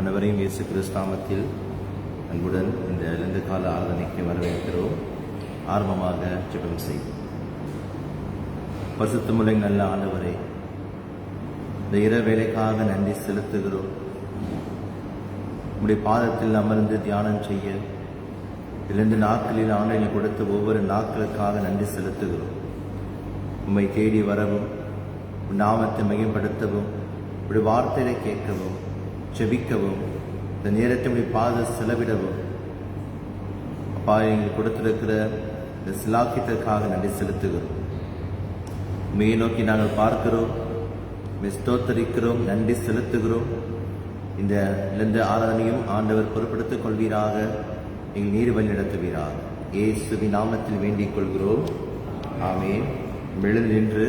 அனைவரையும் இயேசு கிறிஸ்து நாமத்தில் அன்புடன் இந்த இரண்டு கால ஆராதனைக்கு வரவேற்கிறோம். ஆரம்பமாக ஜெபம் செய்வோம். பரிசுத்தமுள்ள நல்ல ஆண்டவரே, இந்த இரவேளைக்காக நன்றி செலுத்துகிறோம். உம்முடைய பாதத்தில் அமர்ந்து தியானம் செய்ய 2 நாட்களில் ஆண்டவரை கொடுத்த ஒவ்வொரு நாட்களுக்காக நன்றி செலுத்துகிறோம். உம்மை தேடி வரவும், நாமத்தை மையப்படுத்தவும், உடைய வார்த்தையை கேட்கவும், செபிக்கவும், இந்த நேரத்தை உடைய பாத செலவிடவும் அப்பா எங்களுக்கு கொடுத்திருக்கிற இந்த சிலாக்கியத்திற்காக நன்றி செலுத்துகிறோம். உண்மையை நோக்கி நாங்கள் பார்க்கிறோம், ஸ்தோத்தரிக்கிறோம், நன்றி செலுத்துகிறோம். இந்த 2 ஆராதனையும் ஆண்டவர் பொறுப்படுத்திக் கொள்வீராக, எங்கள் நீர் வழி நடத்துவீராக. இயேசுவின் நாமத்தில் வேண்டிக் கொள்கிறோம். ஆமென். எழுந்து நின்று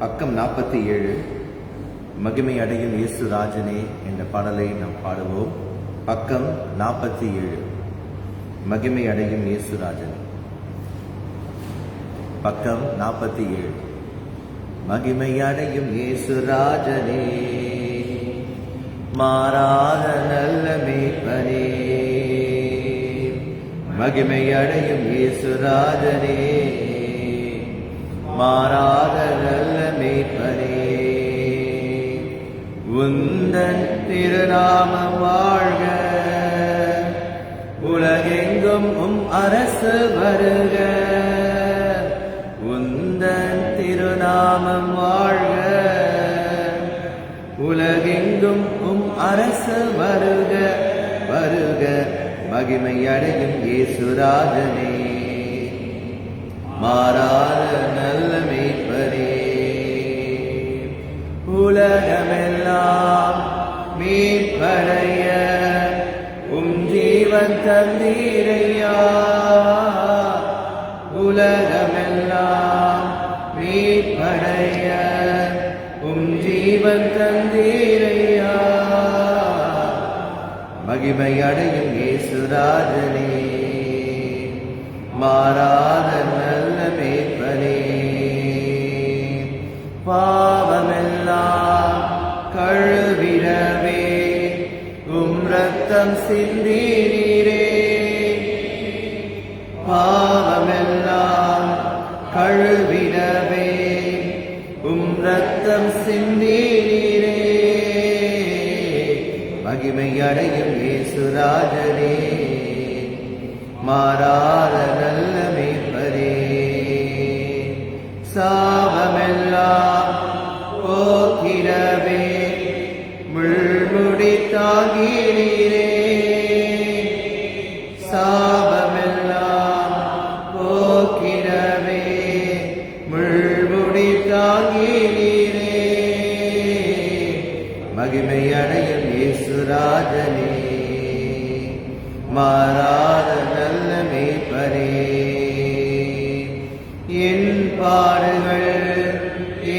பக்கம் 47 மகிமை அடையும் இயேசு ராஜனே என்ற பாடலை நாம் பாடுவோம். பக்கம் 47 மகிமை அடையும் இயேசு ராஜனே. பக்கம் 47 மகிமை அடையும் இயேசு ராஜனே, மாறாத நல்ல மேய்ப்பனே. மகிமை அடையும் இயேசு ராஜனே, மாறாத நல்ல மேய்ப்பனே. உந்தன் திருநாமம் வாழ்க, உலகெங்கும் அரசு வருக. உந்தன் திருநாமம் வாழ்க, உலகெங்கும் அரசு வருக. வருக மகிமை அடையும் இயேசு ராஜனே, மாறாத நல்ல மேய்ப்பனே. உலகமெல்லாம் மீட்படைய ஜீவன் தந்தீரையா. உலகமெல்லாம் மீட்படைய ஜீவன் தந்தீரையா. மகிமை அடையும் இயேசு ராஜனே, மாறாத நல்ல மேய்ப்பனே. பாவமெல்லாம் கழுவிடவே ரத்தம் சிந்தீரே. பாவமெல்லாம் கழுவிடவே ரத்தம் சிந்தீரே. மகிமை அடையும் இயேசு ராஜனே, மாறாத நல்ல மேய்ப்பனே. சாபமெல்லாம் போக்கிடவே முள்முடி தாங்கினீரே. சாபமெல்லாம் போக்கிடவே முள்முடி தாங்கினீரே. மகிமை அடையும் இயேசு ராஜனே, மாறாத நல்ல மேய்ப்பனே. என் பாடுகள்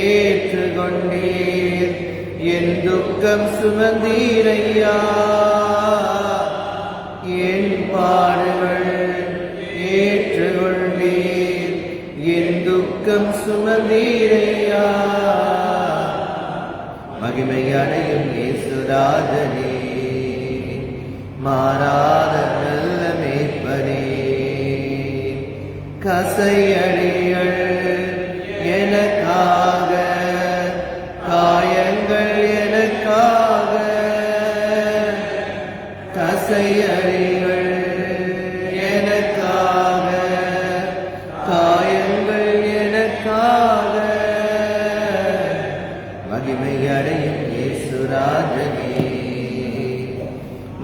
ஏற்றுக்கொண்டீர், என் துக்கம் சுமந்தீரையா. என் பாடுகள் ஏற்றுக்கொண்டீர், என் துக்கம் சுமந்தீரையா. மகிமை அடையும் இயேசு ராஜனே, மாறாத நல்ல மேய்ப்பனே. கசையடிகள் எனக்காக, காயங்கள் எனக்காக. கசையடிகள் எனக்காக, காயங்கள் எனக்காக. மகிமை அடையும் இயேசு ராஜனே,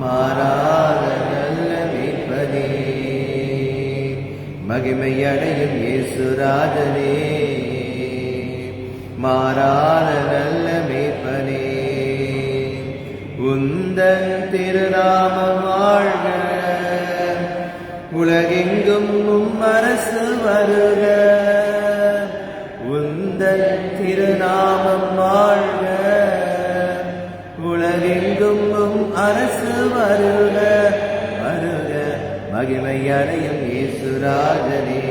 மாறாத நல்ல மேய்ப்பனே. மகிமை அடையும் இயேசு ராஜனே, மாறாத நல்ல மேய்ப்பனே. உந்தன் திருநாமம் வாழ்க, உலகெங்கும் அரசு வருக. உந்தன் திருநாமம் வாழ்க, உலகெங்கும் அரசு வருக. வருக மகிமை அடையும் இயேசு ராஜனே,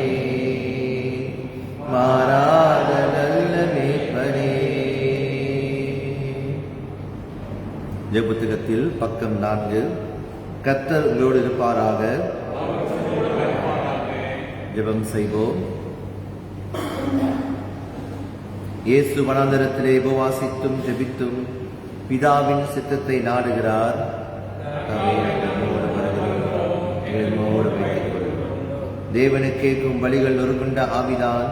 மாறாத நல்ல மேய்ப்பனே. ஜெபப்புத்தகத்தில் பக்கம் 4. கர்த்தர் உங்களோடு இருப்பாராக. ஜெபம் செய்வோம். இயேசு வனாந்தரத்திலே உபவாசித்தும் ஜெபித்தும் பிதாவின் சித்தத்தை நாடுகிறார். தேவனை கேட்கும் வழிகள் நொறுகுண்ட ஆவிதான்,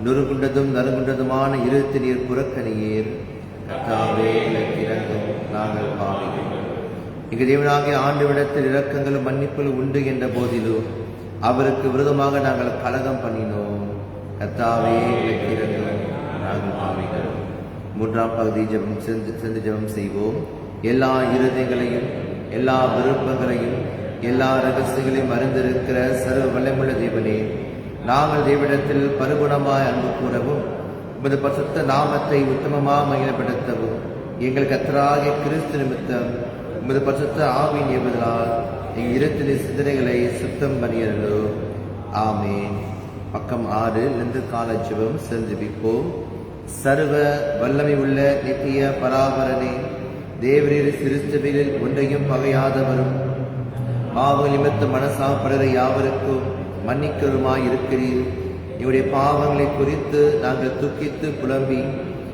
நொறுகுண்டதும் நறுகுண்டதுமான இருத்து நீர் புறக்கணியீர். கர்த்தாவே எனக்கு இரங்கும், நாங்கள் பாவிகள். இங்கு தேவனாகிய ஆண்டவரிடத்தில் இரக்கங்களும் மன்னிப்புகளும் உண்டு என்ற போதிலும் அவருக்கு விரோதமாக நாங்கள் கலகம் பண்ணினோம். கர்த்தாவே எனக்கு இரங்கும், நாங்கள் பாவிகள். 3ஆம் பகுதி ஜெபம் சென்று ஜெபம் செய்வோம். எல்லா இருதயங்களையும் எல்லா விருப்பங்களையும் எல்லா ரகசியங்களையும் அறிந்திருக்கிற சர்வ வல்லமையுள்ள தேவனே, நாங்கள் தேவனிடத்தில் பரிபூரணமாய் அன்பு கூறவும் உமது பரிசுத்த நாமத்தை உத்தமமாக மகிமைப்படுத்தவும் எங்கள் கர்த்தராகிய கிறிஸ்து நிமித்தம் உமது பரிசுத்த ஆவியின் ஏவுதலால் எங்கள் இருதய சிந்தனைகளை சுத்தம் பண்ணியோ. ஆமென். பக்கம் 6 நின்று கால ஜெபம் செஞ்சுபிப்போம். சர்வ வல்லமை உள்ள நித்திய பராபரனே, தேவரீர் சிறுச்சபையில் ஒன்றையும் பகையாதவரும் பாவ நிமித்த மனசாப்படுகிற யாவருக்கும் மன்னிக்கருமாய் இருக்கிறீர். எங்களுடைய பாவங்களை குறித்து நாங்கள் துக்கித்து புலம்பி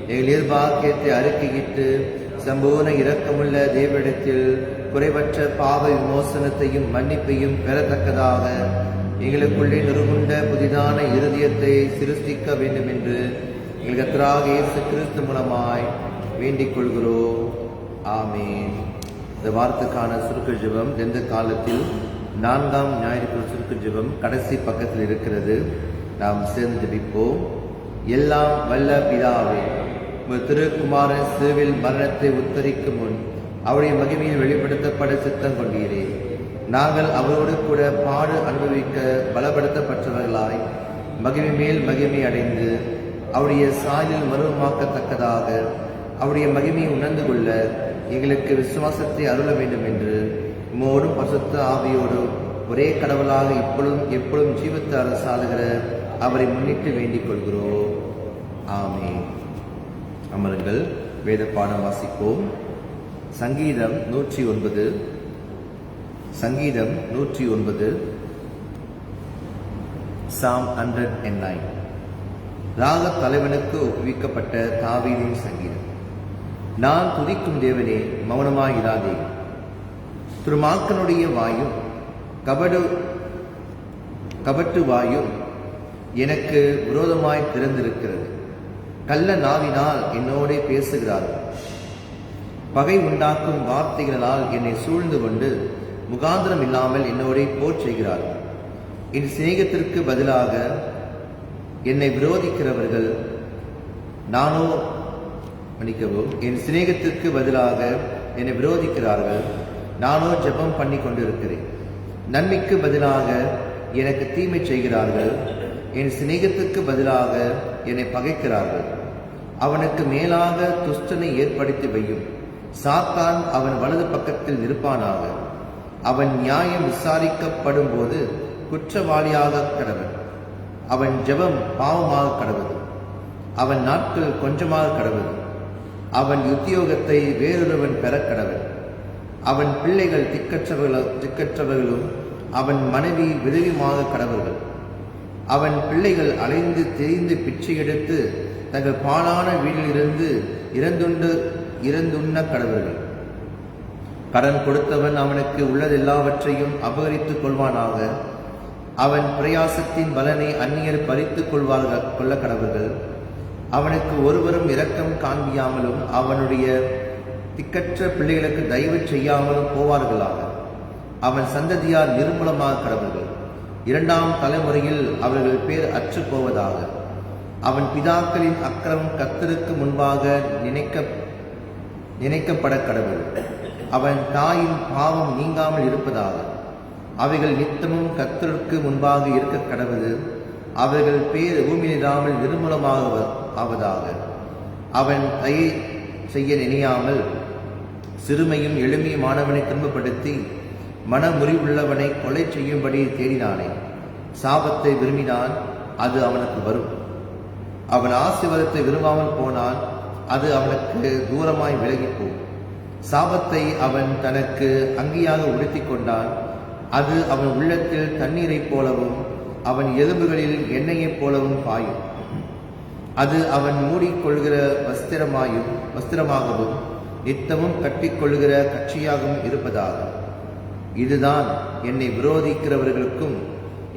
எங்கள் எதிர்பாக்கியத்தை அறிக்கையிட்டு சம்பூர்ண இரக்கமுள்ள தேவனிடத்தில் குறைவற்ற பாவ விமோசனத்தையும் மன்னிப்பையும் பெறத்தக்கதாக எங்களுக்குள்ளே நொறுகுண்ட புதிதான இருதயத்தை சிருஷ்டிக்க வேண்டும் என்று எங்கள் கர்த்தராகிய இயேசு கிறிஸ்து மூலமாய் வேண்டிக் கொள்கிறோம். ஆமென். இந்த வாரத்துக்கான சுருக்க ஜெபம் எந்த காலத்தில் 4ஆம் ஞாயிறு சுருக்க ஜெபம் கடைசி பக்கத்தில் இருக்கிறது. நாம் சேர்ந்து ஜெபிப்போம். எல்லாம் வல்ல பிதாவே, திருக்குமாரன் சிலுவையில் மரணத்தை உத்தரிக்கும் முன் அவருடைய மகிமையில் வெளிப்படுத்தப்பட சித்தம் கொண்டீரே. நாங்கள் அவரோடு கூட பாடு அனுபவிக்க பலப்படுத்தப்பட்டவர்களாய் மகிமை மேல் மகிமை அடைந்து அவருடைய சாயலில் மருவமாக்கத்தக்கதாக அவருடைய மகிமையை உணர்ந்து கொள்ள எங்களுக்கு விசுவாசத்தை அருள வேண்டும் என்று உம்மோடும் பரிசுத்த ஆவியோடும் ஒரே கடவுளாக இப்பொழுதும் எப்பொழுதும் ஜீவித்து அரசாளுகிற அவரை முன்னிட்டு வேண்டிக் கொள்கிறோம். ஆமென். அமருங்கள். வேத பாடம் வாசிப்போம். சங்கீதம் 109. சங்கீதம் 109. Psalm 109. ராக தலைவனுக்கு ஒப்புவிக்கப்பட்ட தாவீதின் சங்கீதம். நான் துதிக்கும் தேவனே, மௌனமாயிராதே. திருமாக்கனுடைய வாயும் கபட்டு வாயும் எனக்கு விரோதமாய் திறந்திருக்கிறது. கள்ள நாவினால் என்னோடே பேசுகிறார்கள். பகை உண்டாக்கும் வார்த்தைகளால் என்னை சூழ்ந்து கொண்டு முகாந்திரம் இல்லாமல் என்னோடே போர் செய்கிறார்கள். என் சிநேகத்திற்கு பதிலாக என்னை விரோதிக்கிறவர்கள் என் சிநேகத்திற்கு பதிலாக என்னை விரோதிக்கிறார்கள். நானோ ஜெபம் பண்ணி கொண்டிருக்கிறேன். நன்மைக்கு பதிலாக எனக்கு தீமை செய்கிறார்கள். என் சிநேகத்துக்கு பதிலாக என்னை பகைக்கிறார்கள். அவனுக்கு மேலாக துஷ்டனை ஏற்படுத்தி வையும். சாத்தான் அவன் வலது பக்கத்தில் இருப்பானாக. அவன் நியாயம் விசாரிக்கப்படும் போது குற்றவாளியாக கடவன். அவன் ஜெபம் பாவமாக கடவுது. அவன் நாட்கள் கொஞ்சமாக கடவுது. அவன் உத்தியோகத்தை வேறொருவன் பெற கடவன். அவன் பிள்ளைகள் திக்கற்றவர்களும் அவன் மனைவி விதவியமாக கடவர்கள். அவன் பிள்ளைகள் அலைந்து திரிந்து பிச்சை எடுத்து தங்கள் பாழான வீட்டிலிருந்து இறந்துண்ண கடவர்கள். கடன் கொடுத்தவன் அவனுக்கு உள்ளதெல்லாவற்றையும் அபகரித்துக் கொள்வானாக. அவன் பிரயாசத்தின் பலனை அந்நியர் பறித்துக் கொள்ள கடவர்கள். அவனுக்கு ஒருவரும் இரக்கம் காண்பியாமலும் அவனுடைய திக்கற்ற பிள்ளைகளுக்கு தயவு செய்யாமலும் போவார்களாக. அவன் சந்ததியார் நிர்மூலமாக கடவர்கள். 2ஆம் தலைமுறையில் அவர்கள் பேர் அற்று போவதாக. அவன் பிதாக்களின் அக்கிரமம் கர்த்தருக்கு முன்பாக நினைக்கப்பட கடவுள். அவன் தாயின் பாவம் நீங்காமல் இருப்பதாக. அவைகள் நித்தமும் கர்த்தருக்கு முன்பாக இருக்க கடவுள். அவர்கள் பேர் பூமியிலிராமல் நிர்மூலமாக ஆவதாக. அவன் தயை செய்ய நினையாமல் சிறுமையும் எளிமையுமானவனை துன்பப்படுத்தி மனமுறிவுள்ளவனை கொலை செய்யும்படி தேடினானே. சாபத்தை விரும்பினான், அது அவனுக்கு வரும். அவன் ஆசீர்வாதத்தை விரும்பாமல் போனால் அது அவனுக்கு தூரமாய் விலகிப்போம். சாபத்தை அவன் தனக்கு அங்கியாக உடுத்திக் கொண்டான். அது அவன் உள்ளத்தில் தண்ணீரைப் போலவும் அவன் எலும்புகளில் எண்ணெயைப் போலவும் பாயும். அது அவன் மூடிக்கொள்கிற வஸ்திரமாகவும் நித்தமும் கட்டிக்கொள்கிற கட்சியாகவும் இருப்பதாக. இதுதான் என்னை விரோதிக்கிறவர்களுக்கும்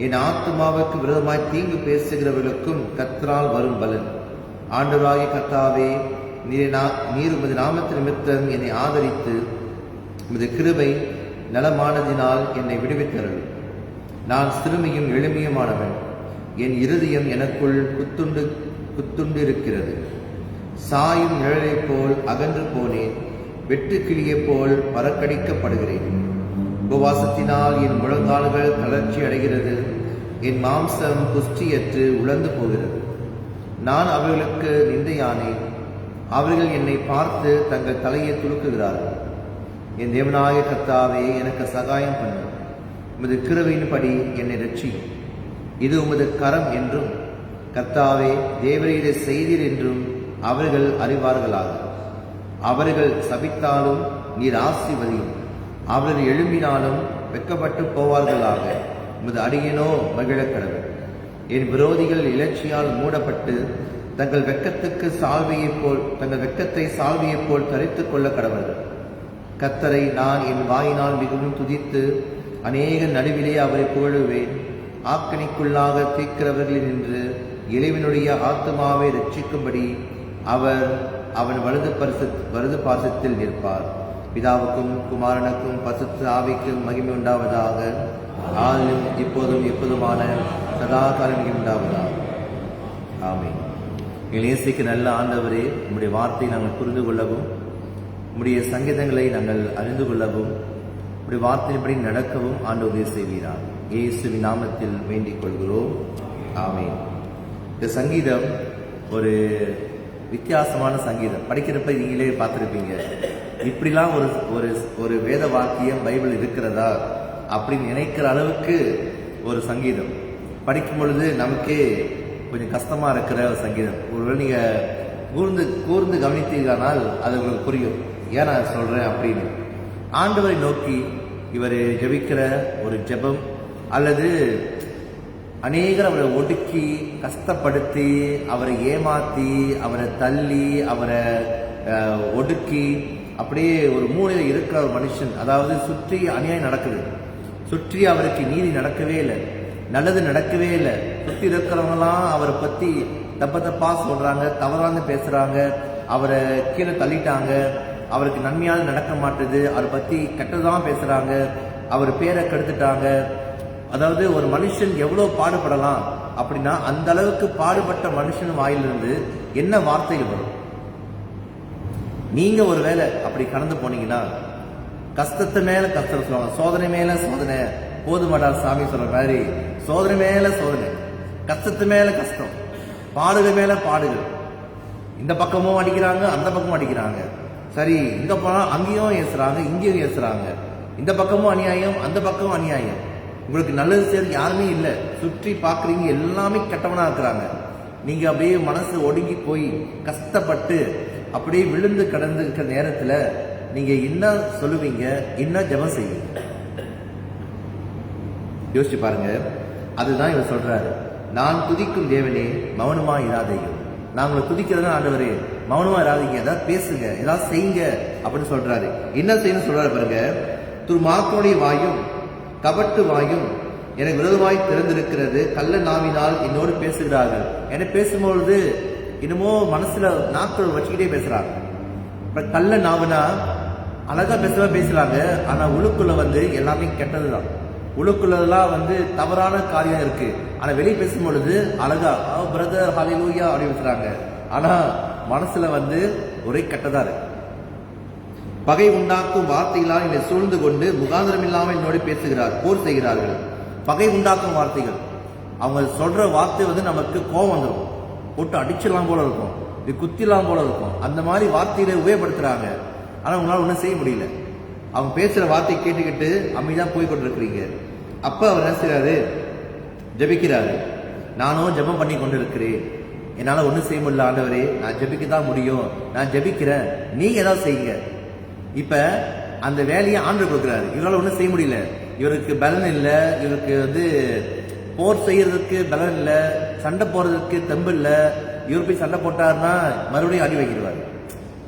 என் ஆத்துமாவுக்கு விரோதமாய் தீங்கு பேசுகிறவர்களுக்கும் கர்த்தரால் வரும் பலன். ஆண்டவராகிய கர்த்தாவே, நீர் உமது நாமத்தின் நிமித்தம் என்னை ஆதரித்து உமது கிருபை நலமானதினால் என்னை விடுவித்தருள். நான் சிறுமியும் எளிமையுமானவன். என் இருதயம் எனக்குள் குத்துண்டு இருக்கிறது. சாயும் நிழலைப் போல் அகன்று போனேன். வெட்டுக்கிளியைப் போல் பறக்கடிக்கப்படுகிறேன். உபவாசத்தினால் என் முழங்கால்கள் தளர்ச்சி அடைகிறது. என் மாம்சம் புஷ்டியற்று உலர்ந்து போகிறது. நான் அவர்களுக்கு நிந்தையானேன். அவர்கள் என்னை பார்த்து தங்கள் தலையை துலுக்குகிறார்கள். என் தேவனாகிய கர்த்தாவே, எனக்கு சகாயம் பண்ணும். உமது கிருபையின்படி என்னை ரட்சியும். இது உமது கரம் என்றும் கர்த்தாவே தேவரீரை செய்தீர் என்றும் அவர்கள் அறிவார்களாக. அவர்கள் சபித்தாலும் நீர் ஆசீர்வதியும். அவர்கள் எழும்பினாலும் வெட்கப்பட்டு போவார்களாக. உமது அடியேனோ மகிழக் கடவுள். என் விரோதிகள் இலட்சியால் மூடப்பட்டு தங்கள் வெட்கத்தை சால்வையைப் போல் தரித்துக் கொள்ள கடவர்கள். கர்த்தரை நான் என் வாயினால் மிகவும் துதித்து அநேக நடுவிலே அவரை புகழுவேன். ஆக்கணிக்குள்ளாக தீக்கிறவர்களில் நின்று இளைவனுடைய ஆத்மாவை ரட்சிக்கும்படி அவர் அவன் வலது பாசத்தில் நிற்பார். பிதாவுக்கும் குமாரனுக்கும் பரிசுத்த ஆவிக்கும் மகிமை உண்டாவதாக. ஆதிலும் இப்போதும் எப்போதுமான சதா காலம் மகிமை உண்டாவதாக. ஆமென். எங்கள் இயேசுக்கு நல்ல ஆண்டவரே, உம்முடைய வார்த்தையை நாங்கள் புரிந்து கொள்ளவும், உம்முடைய சங்கீதங்களை நாங்கள் அறிந்து கொள்ளவும், உம்முடைய வார்த்தையின்படி நடக்கவும் ஆண்டவர் உதவி செய்வீரார். இயேசுவின் நாமத்தில் வேண்டிக் கொள்கிறோம். ஆமென். இந்த சங்கீதம் ஒரு வித்தியாசமான சங்கீதம். படிக்கிறப்ப நீங்களே பார்த்துருப்பீங்க, இப்படிலாம் ஒரு வேத வாக்கியம் பைபிள் இருக்கிறதா அப்படின்னு நினைக்கிற அளவுக்கு ஒரு சங்கீதம். படிக்கும் பொழுது நமக்கே கொஞ்சம் கஷ்டமா இருக்கிற ஒரு சங்கீதம். ஒருவேளை நீங்க கூர்ந்து கவனித்தீர்களானால் அது உங்களுக்கு புரியும் ஏன் நான் சொல்றேன் அப்படின்னு. ஆண்டவரை நோக்கி இவர் ஜெபிக்கிற ஒரு ஜெபம், அல்லது அநேகர் அவரை ஒடுக்கி கஷ்டப்படுத்தி அவரை ஏமாத்தி அவரை தள்ளி அவரை ஒடுக்கி அப்படியே ஒரு மூலையில் இருக்கிற ஒரு மனுஷன், அதாவது சுற்றி அநியாயம் நடக்குது, சுற்றி அவருக்கு நீதி நடக்கவே இல்லை, நல்லது நடக்கவே இல்லை, சுற்றி இருக்கிறவங்களாம் அவரை பத்தி தப்பா சொல்றாங்க, தவறான பேசுறாங்க, அவரை கீழே தள்ளிட்டாங்க, அவருக்கு நன்மையாக நடக்க மாட்டுது, அவரை பத்தி கெட்டதான் பேசுறாங்க, அவர் பேரை கெடுத்துட்டாங்க. அதாவது ஒரு மனுஷன் எவ்வளவு பாடுபடலாம் அப்படின்னா அந்த அளவுக்கு பாடுபட்ட மனுஷன் வாயிலிருந்து என்ன வார்த்தைகள் வரும்? நீங்க ஒருவேளை அப்படி கடந்து போனீங்கன்னா கஷ்டத்து மேல கஷ்டம் சொல்லுவாங்க, சோதனை மேல சோதனை, போதுமாடா சாமி சொல்ற மாதிரி சோதனை மேல சோதனை, கஷ்டத்து மேல கஷ்டம், பாடுகள் மேல பாடுகள், இந்த பக்கமும் அடிக்கிறாங்க அந்த பக்கமும் அடிக்கிறாங்க, சரி இங்க போனா அங்கேயும் ஏசுறாங்க இங்கேயும் ஏசுறாங்க, இந்த பக்கமும் அநியாயம் அந்த பக்கமும் அநியாயம், உங்களுக்கு நல்லது செய்ய யாருமே இல்லை, சுற்றி பாக்குறீங்க எல்லாமே கெட்டவனா இருக்கிறாங்க. நீங்க அப்படியே மனசு ஒடுங்கி போய் கஷ்டப்பட்டு அப்படியே விழுந்து கடந்து இருக்கிற நேரத்துல நீங்க என்ன சொல்லுவீங்க, என்ன ஜெபம் செய்வீங்க? யோசிச்சு பாருங்க. அதுதான் இவர் சொல்றாரு, நான் துதிக்கும் தேவனே மௌனமா இராதீங்க. நான் உங்களை துதிக்கிறதா ஆண்டவரே, மௌனமா இராதீங்க, ஏதாவது பேசுங்க, ஏதாவது செய்யுங்க அப்படின்னு சொல்றாரு. என்ன செய்யணும் சொல்றாரு பாருங்க. துர்மார்க்கனுடைய வாயும் கபட்டு வாயும் எனக்கு விரோதமாய் திறந்திருக்கிறது, கள்ள நாவினால் என்னோடு பேசுகிறார்கள். என பேசும்பொழுது இன்னமோ மனசுல நாக்கள் வச்சுக்கிட்டே பேசுறாங்க. கள்ள நாவுனா அழகா பேசுறாங்க, ஆனா உள்ளுக்குள்ள எல்லாமே கெட்டதுதான். உள்ளுக்குள்ளதெல்லாம் தவறான காரியம் இருக்கு. ஆனா வெளியே பேசும்பொழுது அழகா பிரதர் ஹல்லேலூயா அப்படி பேசுறாங்க, ஆனா மனசுல ஒரே கெட்டதா இருக்கு. பகை உண்டாக்கும் வார்த்தைகளால் என்னை சூழ்ந்து கொண்டு முகாந்திரம் இல்லாமல் என்னோடு பேசுகிறார், போர் செய்கிறார்கள். பகை உண்டாக்கும் வார்த்தைகள், அவங்க சொல்ற வார்த்தை நமக்கு கோபம் வந்துடும், போட்டு அடிச்சிடலாம் போல இருக்கும், இது குத்திடலாம் போல இருக்கும், அந்த மாதிரி வார்த்தைகளை உபயோகப்படுத்துறாங்க. ஆனா உங்களால ஒன்றும் செய்ய முடியல. அவங்க பேசுற வார்த்தை கேட்டுக்கிட்டு அமைதியா போய் கொண்டிருக்கிறீங்க. அப்ப அவர் என்ன செய்யறாரு? ஜெபிக்கிறாரு. நானும் ஜெபம் பண்ணி கொண்டு இருக்கிறேன், என்னால ஒன்றும் செய்ய முடியல ஆண்டவரே, நான் ஜெபிக்க தான் முடியும், நான் ஜெபிக்கிறேன், நீங்க ஏதாவது செய்யுங்க. இப்ப அந்த வேலையை ஆண்டு கொடுக்குறாரு. இவரால் ஒன்றும் செய்ய முடியல. இவருக்கு பலன் இல்லை, இவருக்கு போர் செய்யறதுக்கு பலன் இல்லை, சண்டை போறதுக்கு தெம்பு இல்லை. இவர் போய் சண்டை போட்டாருன்னா மறுபடியும் அடி வைக்கிடுவாரு,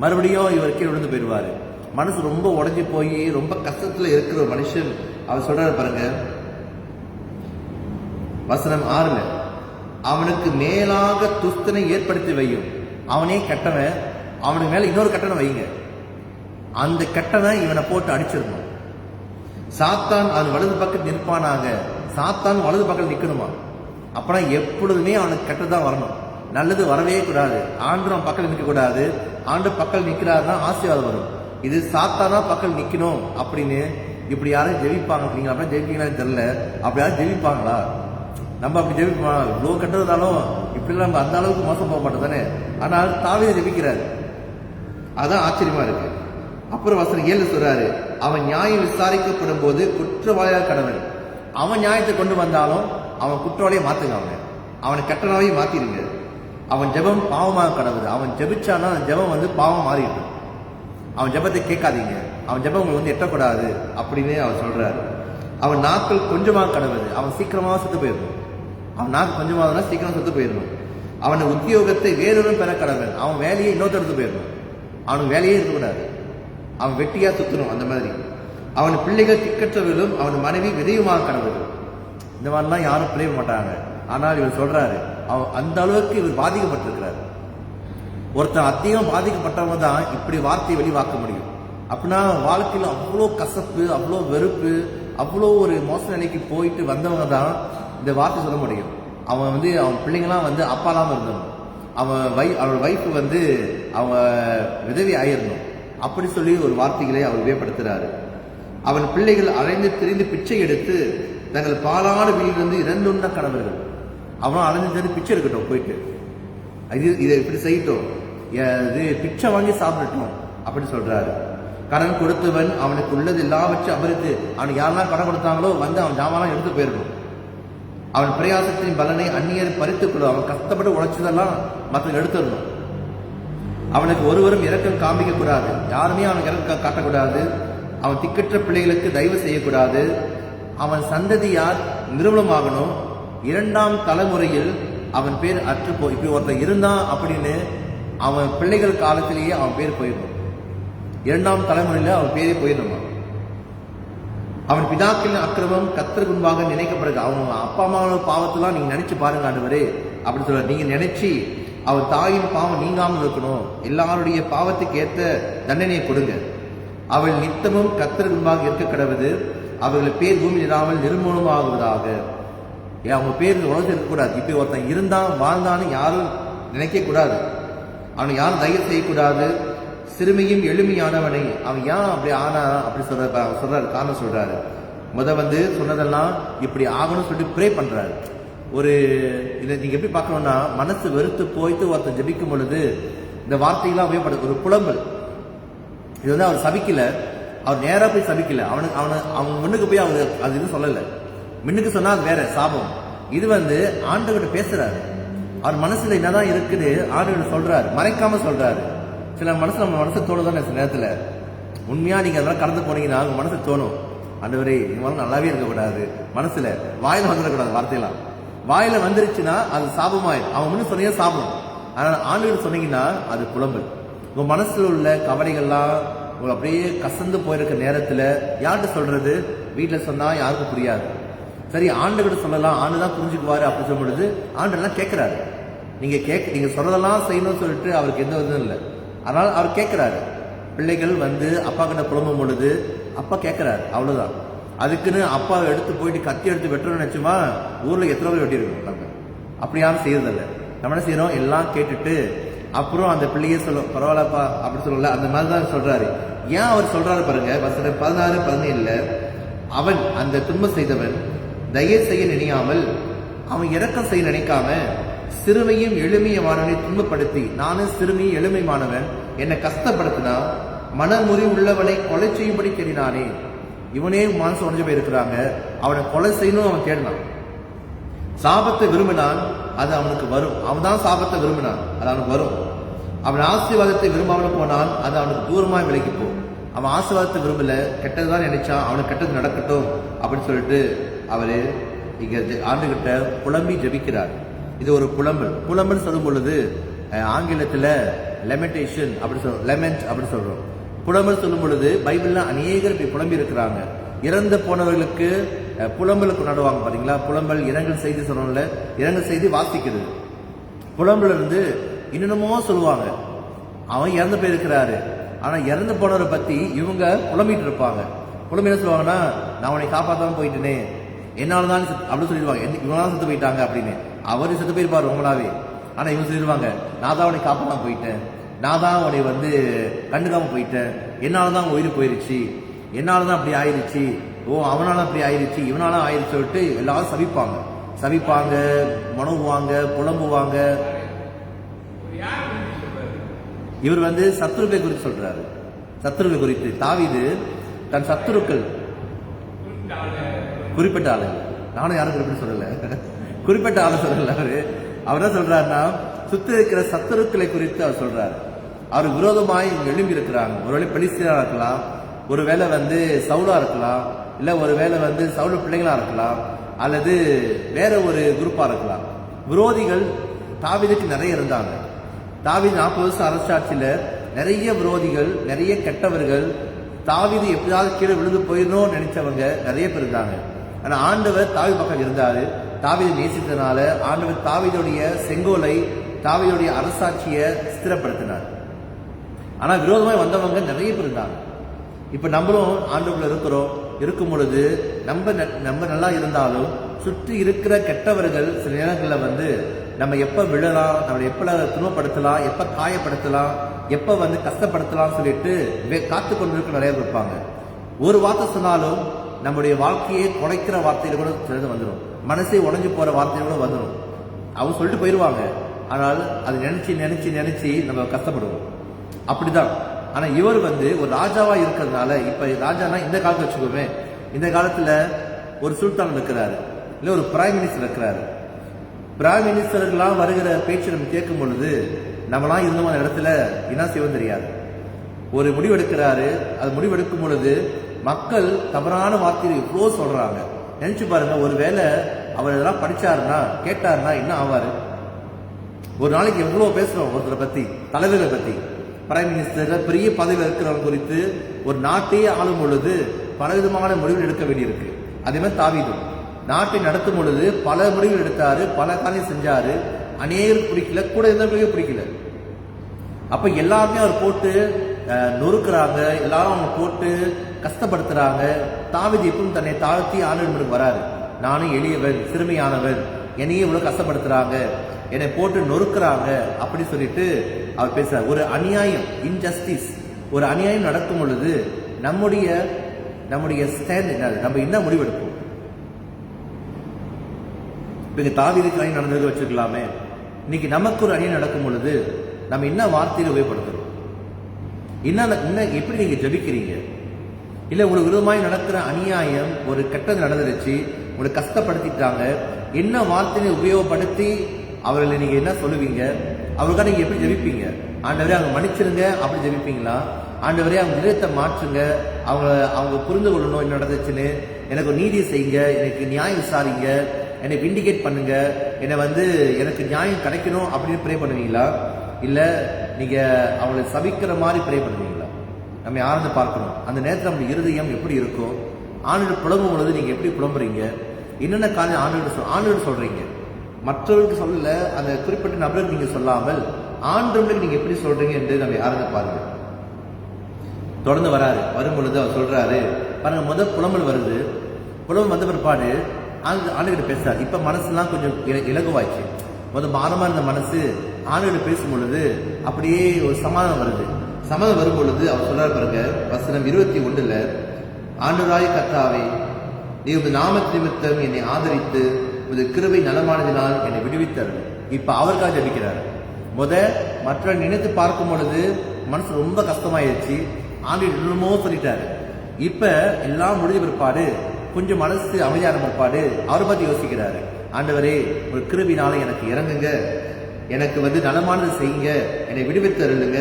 மறுபடியும் இவர் கீழே விழுந்து போயிடுவாரு. மனசு ரொம்ப உடஞ்சி போய் ரொம்ப கஷ்டத்துல இருக்கிற ஒரு மனுஷன் அவர் சொல்றாரு பாருங்க, வசனம் 6, அவனுக்கு மேலாக துஸ்தனை ஏற்படுத்தி வையும். அவனே கெட்டவன், அவனுக்கு மேல இன்னொரு கட்டணம் வைங்க. அந்த கட்டணம் இவனை போட்டு அடிச்சிடணும். சாத்தான் அது வலது பக்கம் நிற்பானாக. சாத்தான் வலது பக்கம் நிக்கணுமா? அப்பனா எப்பொழுதுமே அவனுக்கு கெட்டதான் வரணும், நல்லது வரவே கூடாது. ஆண்டு பக்கம் நிற்க கூடாது. ஆண்டு பக்கம் நிக்கிறாருன்னா ஆசீர்வாதம் வரும். இது சாத்தானா பக்கம் நிக்கணும் அப்படின்னு இப்படி யாரும் ஜெபிப்பாங்க? நீங்க அப்படியே ஜெபிப்பீங்களான்னு தெரியல. அப்படி யாரும் ஜெபிப்பாங்களா? நம்ம அப்படி ஜெபிப்போம். இவ்வளோ கட்டுறதாலும் இப்படி நம்ம அந்த அளவுக்கு மோசம் போக மாட்டோம் தானே. ஆனால் தாவீது ஜெபிக்கிறாரு. அதான் ஆச்சரியமா இருக்கு. அப்புறம் வசனம் 7 சொல்றாரு, அவன் நியாயம் விசாரிக்கப்படும் போது குற்றவாளியாக கடவன். அவன் நியாயத்தை கொண்டு வந்தாலும் அவன் குற்றவாளியை மாத்துங்க, அவனை கட்டணாவே மாத்திருங்க. அவன் ஜெபம் பாவமாக கடவுது. அவன் ஜெபிச்சானா அந்த ஜெபம் பாவம் மாறிடும். அவன் ஜெபத்தை கேட்காதீங்க, அவன் ஜெபம் உங்களுக்கு எட்டக்கூடாது அப்படின்னு அவர் சொல்றாரு. அவன் நாட்கள் கொஞ்சமாக கடவுது. அவன் சீக்கிரமாக செத்து போயிடணும். அவன் நாக்கு கொஞ்சமாக சீக்கிரம் செத்து போயிடணும். அவன் உத்தியோகத்தை வேறொரும் பெற கடவன். அவன் வேலையை இன்னொருத்த எடுத்து போயிடணும். அவனுக்கு வேலையே இருக்கக்கூடாது. அவன் வெட்டியா சுத்தணும். அந்த மாதிரி அவன் பிள்ளைகள் திக்கற்றவர்களும் அவன் மனைவி விதையுமாக கடவுது. இந்த மாதிரிலாம் யாரும் பிழைய மாட்டாங்க. ஆனால் இவர் சொல்றாரு, அவன் அந்த அளவுக்கு இவர் பாதிக்கப்பட்டிருக்கிறார். ஒருத்தன் அதிகம் பாதிக்கப்பட்டவங்க தான் இப்படி வார்த்தையை வெளிவாக்க முடியும். அப்படின்னா வாழ்க்கையில் அவ்வளோ கசப்பு, அவ்வளோ வெறுப்பு, அவ்வளோ ஒரு மோச நிலைக்கு போயிட்டு வந்தவங்க தான் இந்த வார்த்தை சொல்ல முடியும். அவன் அவன் பிள்ளைங்களாம் அப்பாலாம இருந்தவன். அவனோட வைஃப் அவங்க விதவி ஆயிரணும். அப்படி சொல்லி ஒரு வார்த்தைகளை அவர் உபயோகப்படுத்துறாரு. அவன் பிள்ளைகள் அலைந்து திரிந்து பிச்சை எடுத்து தங்கள் பாலான வீட்டிலிருந்து இறந்துள்ள கணவர்கள். அவனும் அலைந்து திரிந்து பிச்சை எடுக்கட்டும், போயிட்டு இதை இப்படி செய்யட்டும், பிச்சை வாங்கி சாப்பிடட்டும் அப்படி சொல்றாரு. கடன் கொடுத்தவன் அவனுக்கு உள்ளது எல்லாவற்றையும் அபரித்து, அவனுக்கு யாரெல்லாம் கடன் கொடுத்தாங்களோ அவன் ஜாமான் எடுத்து போயிடணும். அவன் பிரயாசத்தின் பலனை அந்நியர் பறித்துக் கொள்ளும். அவன் கஷ்டப்பட்டு உழைச்சதெல்லாம் மற்றவங்க எடுத்துடணும். அவனுக்கு ஒருவரும் இரக்கம் காமிக்க கூடாது. யாருமே அவனுக்கு இரக்கம் காட்டக்கூடாது. அவன் திக்கற்ற பிள்ளைகளுக்கு தயவு செய்யக்கூடாது. அவன் சந்ததியார் நிர்மூலமாகணும். 2ஆம் தலைமுறையில் அவன் பேர் அற்றுப்போ. இப்படி ஒருத்தன் இருந்தான் அப்படின்னு அவன் பிள்ளைகள் காலத்திலேயே அவன் பேர் போயிடும். 2ஆம் தலைமுறையில அவன் பேரே போயிடணுமா? அவன் பிதாக்களின் அக்கிரமம் கர்த்தருக்கு முன்பாக நினைக்கப்படுது. அவங்க அப்பா அம்மாவோட பாவத்தெல்லாம் நீங்க நினைச்சு பாருங்க ஆண்டவரே அப்படி சொல்ற. நீங்க நினைச்சு அவன் தாயின் பாவம் நீங்காமல் இருக்கணும். எல்லாருடைய பாவத்துக்கு ஏற்ற தண்டனையை கொடுங்க. அவள் நித்தமும் கர்த்தருக்கு முன்பாக இருக்க கடவுது. அவர்கள் பேர் பூமி இராமல் நிர்மூலமாகுவதாக. அவங்க பேர் உலகத்தில் இருக்கக்கூடாது. இப்படி ஒருத்தன் இருந்தான் வாழ்ந்தான்னு யாரும் நினைக்க கூடாது. அவனை யாரும் தயவு செய்யக்கூடாது. சிறுமியும் எளிமையானவனை அவன் ஏன் அப்படி ஆனா அப்படி சொல்றாரு காரணம் சொல்றாரு. சொன்னதெல்லாம் இப்படி ஆகணும்னு சொல்லிட்டு ப்ரே பண்றாரு. ஒரு இதை நீங்க எப்படி பார்க்கணும்னா, மனசு வெறுத்து போயிட்டு ஒருத்தன் ஜெபிக்கும் பொழுது இந்த வார்த்தைகள்லாம் உபயோகப்படுது. ஒரு புலம்பல். இது அவர் சபிக்கல, அவர் நேரா போய் சபிக்கல. அவன் முன்னுக்கு போய் அவர் அது இது சொல்லல. முன்னுக்கு சொன்னா அது வேற சாபம். இது ஆண்டவர்கிட்ட பேசுறாரு. அவர் மனசுல என்னதான் இருக்குது ஆண்டவர் சொல்றாரு, மறைக்காம சொல்றாரு. சில நம்ம மனசு தோணுதானே சில நேரத்துல. உண்மையா நீங்க அதெல்லாம் கடந்து போனீங்கன்னா உங்க மனசு தோணும், ஆண்டவரே இவங்க நல்லாவே இருக்கக்கூடாது. மனசுல வாயில வந்துடக்கூடாது. வார்த்தையெல்லாம் வாயில வந்துருச்சுன்னா அது சாபமாயிடும். அவன் முன்னு சொன்னீங்க சாபம். ஆனா ஆண்டவர் சொன்னீங்கன்னா அது புலம்பல். உங்க மனசுல உள்ள கவலைகள்லாம் அப்படியே கசந்து போயிருக்க நேரத்துல யார்கிட்ட சொல்றது? வீட்டுல சொன்னா யாருக்கும் புரியாது. சரி ஆண்டுகிட்ட சொல்லலாம், ஆண்டுதான் புரிஞ்சுக்குவாரு. அப்படி சொல்லும் பொழுது ஆண்டெல்லாம் கேட்கிறாரு. நீங்க சொல்றதெல்லாம் செய்யணும்னு சொல்லிட்டு அவருக்கு எந்த இதுவும் இல்லை. அதனால அவர் கேட்கிறாரு. பிள்ளைகள் அப்பா கிட்ட புலம்பும் பொழுது அப்பா கேட்கிறாரு, அவ்வளவுதான். அதுக்குன்னு அப்பா எடுத்து போயிட்டு கத்தி எடுத்து வெட்டணும்னு நினைச்சுமா ஊர்ல எத்தனை பேர் வெட்டிருக்கோம். நம்ம அப்படி யாரும் செய்யறதில்ல. நம்ம என்ன செய்யறோம், எல்லாம் கேட்டுட்டு அப்புறம் அந்த பிள்ளையே சொல்லும் பரவாயில்லப்பா அப்படி சொல்லல. அந்த மாதிரிதான் சொல்றாரு. ஏன் அவர் சொல்றாரு பாருங்க, 16-17 அவன் அந்த துன்பம் செய்தவன் தயை செய்ய நினையாமல் அவன் இரக்கம் செய்ய நினைக்காம சிறுமையும் எளிமையமானவனை துன்பப்படுத்தி, நானும் சிறுமியும் எளிமையானவன் என்னை கஷ்டப்படுத்தினா மனமுறி உள்ளவனை கொலை செய்யும்படி தேடினானே. இவனே மனசு உடஞ்சு போய் இருக்கிறாங்க, அவனை கொலை செய்யணும் அவன் தேடினான். சாபத்தை விரும்பினான், அது அவனுக்கு வரும். அவன் தான் சாபத்தை விரும்பினான், அது அவனுக்கு வரும். அவன் ஆசீர்வாதத்தை விரும்பாமல் போனான், அது அவனுக்கு தூரமாய் விலகி போ. அவன் ஆசீர்வாதத்தை விரும்பல, கெட்டதுதான் நினைச்சான், அவனுக்கு கெட்டது நடக்கட்டும் அப்படின்னு சொல்லிட்டு அவரு இங்க ஆண்டுகிட்ட புலம்பி ஜெபிக்கிறார். இது ஒரு புலம்பல் சொல்லும் பொழுது ஆங்கிலத்துல லெமெண்டேஷன் அப்படி லெமெண்ட் அப்படி சொல்றோம். புலம்பல் சொல்லும் பொழுது பைபிள்ல அநேகர் இப்படி புலம்பி இருக்கிறாங்க. இறந்து போனவர்களுக்கு புலம்பல் கொண்டாடுவாங்க பாத்தீங்களா. புலம்பல் இரங்கல் செய்தி சொல்றோம்ல, இரங்கல் செய்தி வாசிக்கிறது. புலம்பல் இருந்து இன்னமுமோ சொல்லுவாங்க, அவன் இறந்து போயிருக்கிறாரு, ஆனா இறந்து போனவரை பத்தி இவங்க புலம்பிட்டு இருப்பாங்க. புலம்பி என்ன சொல்லுவாங்கன்னா, நான் அவனை காப்பாத்தாம போயிட்டேனே, என்னாலதான் அப்படின்னு சொல்லிடுவாங்க, இவனால செத்து போயிட்டாங்க அப்படின்னு. அவரு செத்து போயிருப்பாரு ரொம்பலாவே, ஆனா இவங்க சொல்லிடுவாங்க, நான் தான் அவனை காப்பாத்தாம போயிட்டேன், நான் தான் அவனை கண்டுக்காம போயிட்டேன், என்னாலதான் உயிர் போயிருச்சு, என்னாலதான் அப்படி ஆயிடுச்சு, அவனால அப்படி ஆயிடுச்சு, இவனால ஆயிடுச்சு சொல்லிட்டு எல்லாரும் சபிப்பாங்க, மனவுவாங்க, புலம்புவாங்க. இவர் சத்துருவை குறித்து சொல்றாரு. சத்துருவை குறித்து தாவீது தன் சத்துருக்கள் குறிப்பிட்ட ஆளு, நானும் யாரும் குறிப்பிட்டு சொல்லல, குறிப்பிட்ட ஆளு சொல்லல. அவர் என்ன சொல்றாருன்னா, சுத்தி இருக்கிற சத்துருக்களை குறித்து அவர் சொல்றாரு. அவர் விரோதமாய் எழும்பி இருக்கிறாங்க. ஒருவேளை பெலிஸ்தீனா இருக்கலாம், ஒருவேளை சவுலா இருக்கலாம், இல்ல ஒருவேளை சவுல பிள்ளைங்களா இருக்கலாம், அல்லது வேற ஒரு குரூப்பா இருக்கலாம். விரோதிகள் தாவீதுக்கு நிறைய இருந்தாங்க. தாவீது 40 வருஷம் அரசாட்சியில நிறைய விரோதிகள், நிறைய கெட்டவர்கள், தாவீது எப்படியாவது கீழே விழுந்து போயிடணும் நினைச்சவங்க நிறைய பேர் இருந்தாங்க. ஆனா ஆண்டவர் தாவீது பக்கம் இருந்தாரு. தாவீதை நேசித்தனால ஆண்டவர் தாவீதுடைய செங்கோலை, தாவீதுடைய அரசாட்சியை ஸ்திரப்படுத்தினார். ஆனா விரோதமாய் வந்தவங்க நிறைய பேர் இருந்தாங்க. இப்ப நம்மளும் ஆண்டவர்ல இருக்கும் பொழுது நம்ம நல்லா இருந்தாலும் சுற்றி இருக்கிற கெட்டவர்கள் சில நேரங்கள்ல நம்ம எப்ப விழலாம், நம்ம எப்ப துன்பப்படுத்தலாம், எப்ப காயப்படுத்தலாம், எப்ப கஷ்டப்படுத்தலாம் சொல்லிட்டு காத்து கொண்டிருக்க நிறைய பேர் இருப்பாங்க. ஒரு வார்த்தை சொன்னாலும் நம்முடைய வாழ்க்கையை குறைக்கிற வார்த்தையில கூட சிலது வந்துடும், மனசை உடைஞ்சு போற வார்த்தையில கூட வந்துடும். அவங்க சொல்லிட்டு போயிடுவாங்க, ஆனால் அது நினைச்சு நம்ம கஷ்டப்படுவோம். அப்படிதான். ஆனா இவர் ஒரு ராஜாவா இருக்கிறதுனால, இப்ப ராஜானா இந்த காலத்துல வச்சுக்கோமே, இந்த காலத்துல ஒரு சுல்தான் இருக்கிறாரு, இல்ல ஒரு பிரைம் மினிஸ்டர் இருக்கிறாரு. பிரைம் மினிஸ்டர்கள்லாம் வருகிற பேச்சு நம்ம கேட்கும் பொழுது நம்மளாம் இருந்த இடத்துல என்ன செய்வோம் தெரியாது. ஒரு முடிவெடுக்கிறாரு, அது முடிவெடுக்கும் பொழுது மக்கள் தவறான வார்த்தையை இவ்வளோ சொல்றாங்க. நினைச்சு பாருங்க, ஒருவேளை அவர் இதெல்லாம் படிச்சாருன்னா கேட்டாருன்னா என்ன ஆவாரு? ஒரு நாளைக்கு எவ்வளவு பேசுறோம் ஒருத்தரை பத்தி, தலைவர்களை பத்தி, பிரைம் மினிஸ்டர் பெரிய பதவியில் இருக்கிறவங்க குறித்து. ஒரு நாட்டையே ஆளும் பொழுது பலவிதமான முடிவுகள் எடுக்க வேண்டியிருக்கு. அதே மாதிரி தாவீதும் நாட்டை நடத்தும் பொழுது பல முடிவுகள் எடுத்தாரு, பல காரியம் செஞ்சாரு. அநேகருக்கு பிடிக்கல, கூட இருந்தவங்களுக்கே பிடிக்கல. அப்ப எல்லாருமே அவர் போட்டு நொறுக்குறாங்க, எல்லாரும் அவங்க போட்டு கஷ்டப்படுத்துறாங்க. தாவீது எப்பவும் தன்னை தாழ்த்தி ஆண்டவரிடம் வராரு. நானும் எளியவன், சிறுமையானவன், என்னையே இவ்வளவு கஷ்டப்படுத்துறாங்க, என்னை போட்டு நொறுக்குறாங்க அப்படி சொல்லிட்டு அவர் பேசுறார். ஒரு அநியாயம், இன்ஜஸ்டிஸ், ஒரு அநியாயம் நடக்கும் பொழுது நம்முடைய ஸ்டாண்ட் என்ன, நம்ம என்ன முடிவெடுப்போம்? இப்ப தாவீதுக்கு அநியாயம் நடந்தது வச்சுக்கலாமே, இன்னைக்கு நமக்கு ஒரு அநியாயம் நடக்கும் பொழுது நம்ம என்ன வார்த்தையில உபயோகப்படுத்துறோம்? என்ன எப்படி நீங்க ஜபிக்கிறீங்க? இல்ல உங்களுக்கு விரோதமாய் நடக்கிற அநியாயம், ஒரு கெட்டது நடந்துருச்சு, உங்களை கஷ்டப்படுத்திட்டாங்க, என்ன வார்த்தையை உபயோகப்படுத்தி அவர்களை நீங்க என்ன சொல்லுவீங்க? அவருக்காக நீங்க எப்படி ஜெபிப்பீங்க? ஆண்டவரே அவங்க மன்னிச்சிருங்க அப்படி ஜெபிப்பீங்களா? ஆண்டவரே அவங்க இதயத்தை மாற்றுங்க, அவங்க புரிந்து கொள்ளணும் என்ன நடந்துச்சுன்னு, எனக்கு நீதி செய்யுங்க, எனக்கு நியாயம் விசாரிங்க, என்னை விண்டிகேட் பண்ணுங்க, என்னை எனக்கு நியாயம் கிடைக்கணும் அப்படின்னு ப்ரே பண்ணுவீங்களா? இல்ல நீங்க அவங்களை சபிக்கிற மாதிரி ப்ரே பண்ணுவீங்களா? நம்ம ஆழ்ந்து பார்க்கணும். அந்த நேரத்தில் நம்ம இருதயம் எப்படி இருக்கும்? ஆண்டவர் புலம்பும் பொழுது நீங்க எப்படி புலம்புறீங்க? என்னென்ன காரியம் ஆண்டவர் சொல்றீங்க? மற்றவர்களுக்கு சொல்லல, அந்த குறிப்பிட்ட நபருக்கு நீங்க சொல்லாமல் ஆண்டவர்களுக்கு நீங்க எப்படி சொல்றீங்க என்று நம்ம ஆழ்ந்து பாருங்க. தொடர்ந்து வரும் பொழுது அவர் சொல்றாரு பாருங்க, முதல் புலம்பல் வருது. புலம்பல் வந்த பிற்பாடு ஆண்டுகிட்ட பேசுறாரு. இப்ப மனசுலாம் கொஞ்சம் இலகுவாச்சு. முதல் பாரமா இருந்த மனசு ஆண்டுகிட்ட பேசும் பொழுது அப்படியே ஒரு சமாதானம் வருது. சமாதானம் வரும் பொழுது அவர் சொல்றாரு பாருங்க, வசனம் 21, ஆண்டவராய் கர்த்தாவே, நீ உமது நாமத்து நிமித்தம் என்னை ஆதரித்து உமது கிருபை நலமானதினால் என்னை விடுவித்தார். இப்ப அவருக்காக ஜபிக்கிறார். மற்ற நினைத்து பார்க்கும் பொழுது மனசு ரொம்ப கஷ்டமாயிருச்சு, ஆண்டு என்னமோ சொல்லிட்டாரு. இப்ப எல்லாம் முடிஞ்ச பிற்பாடு கொஞ்சம் மனசு அமைதியான பிற்பாடு அவரை பத்தி யோசிக்கிறாரு. ஆண்டவரே, ஒரு கிருபினால எனக்கு இறங்குங்க, எனக்கு நலமானது செய்யுங்க, என்னை விடுவித்து அருளுங்க.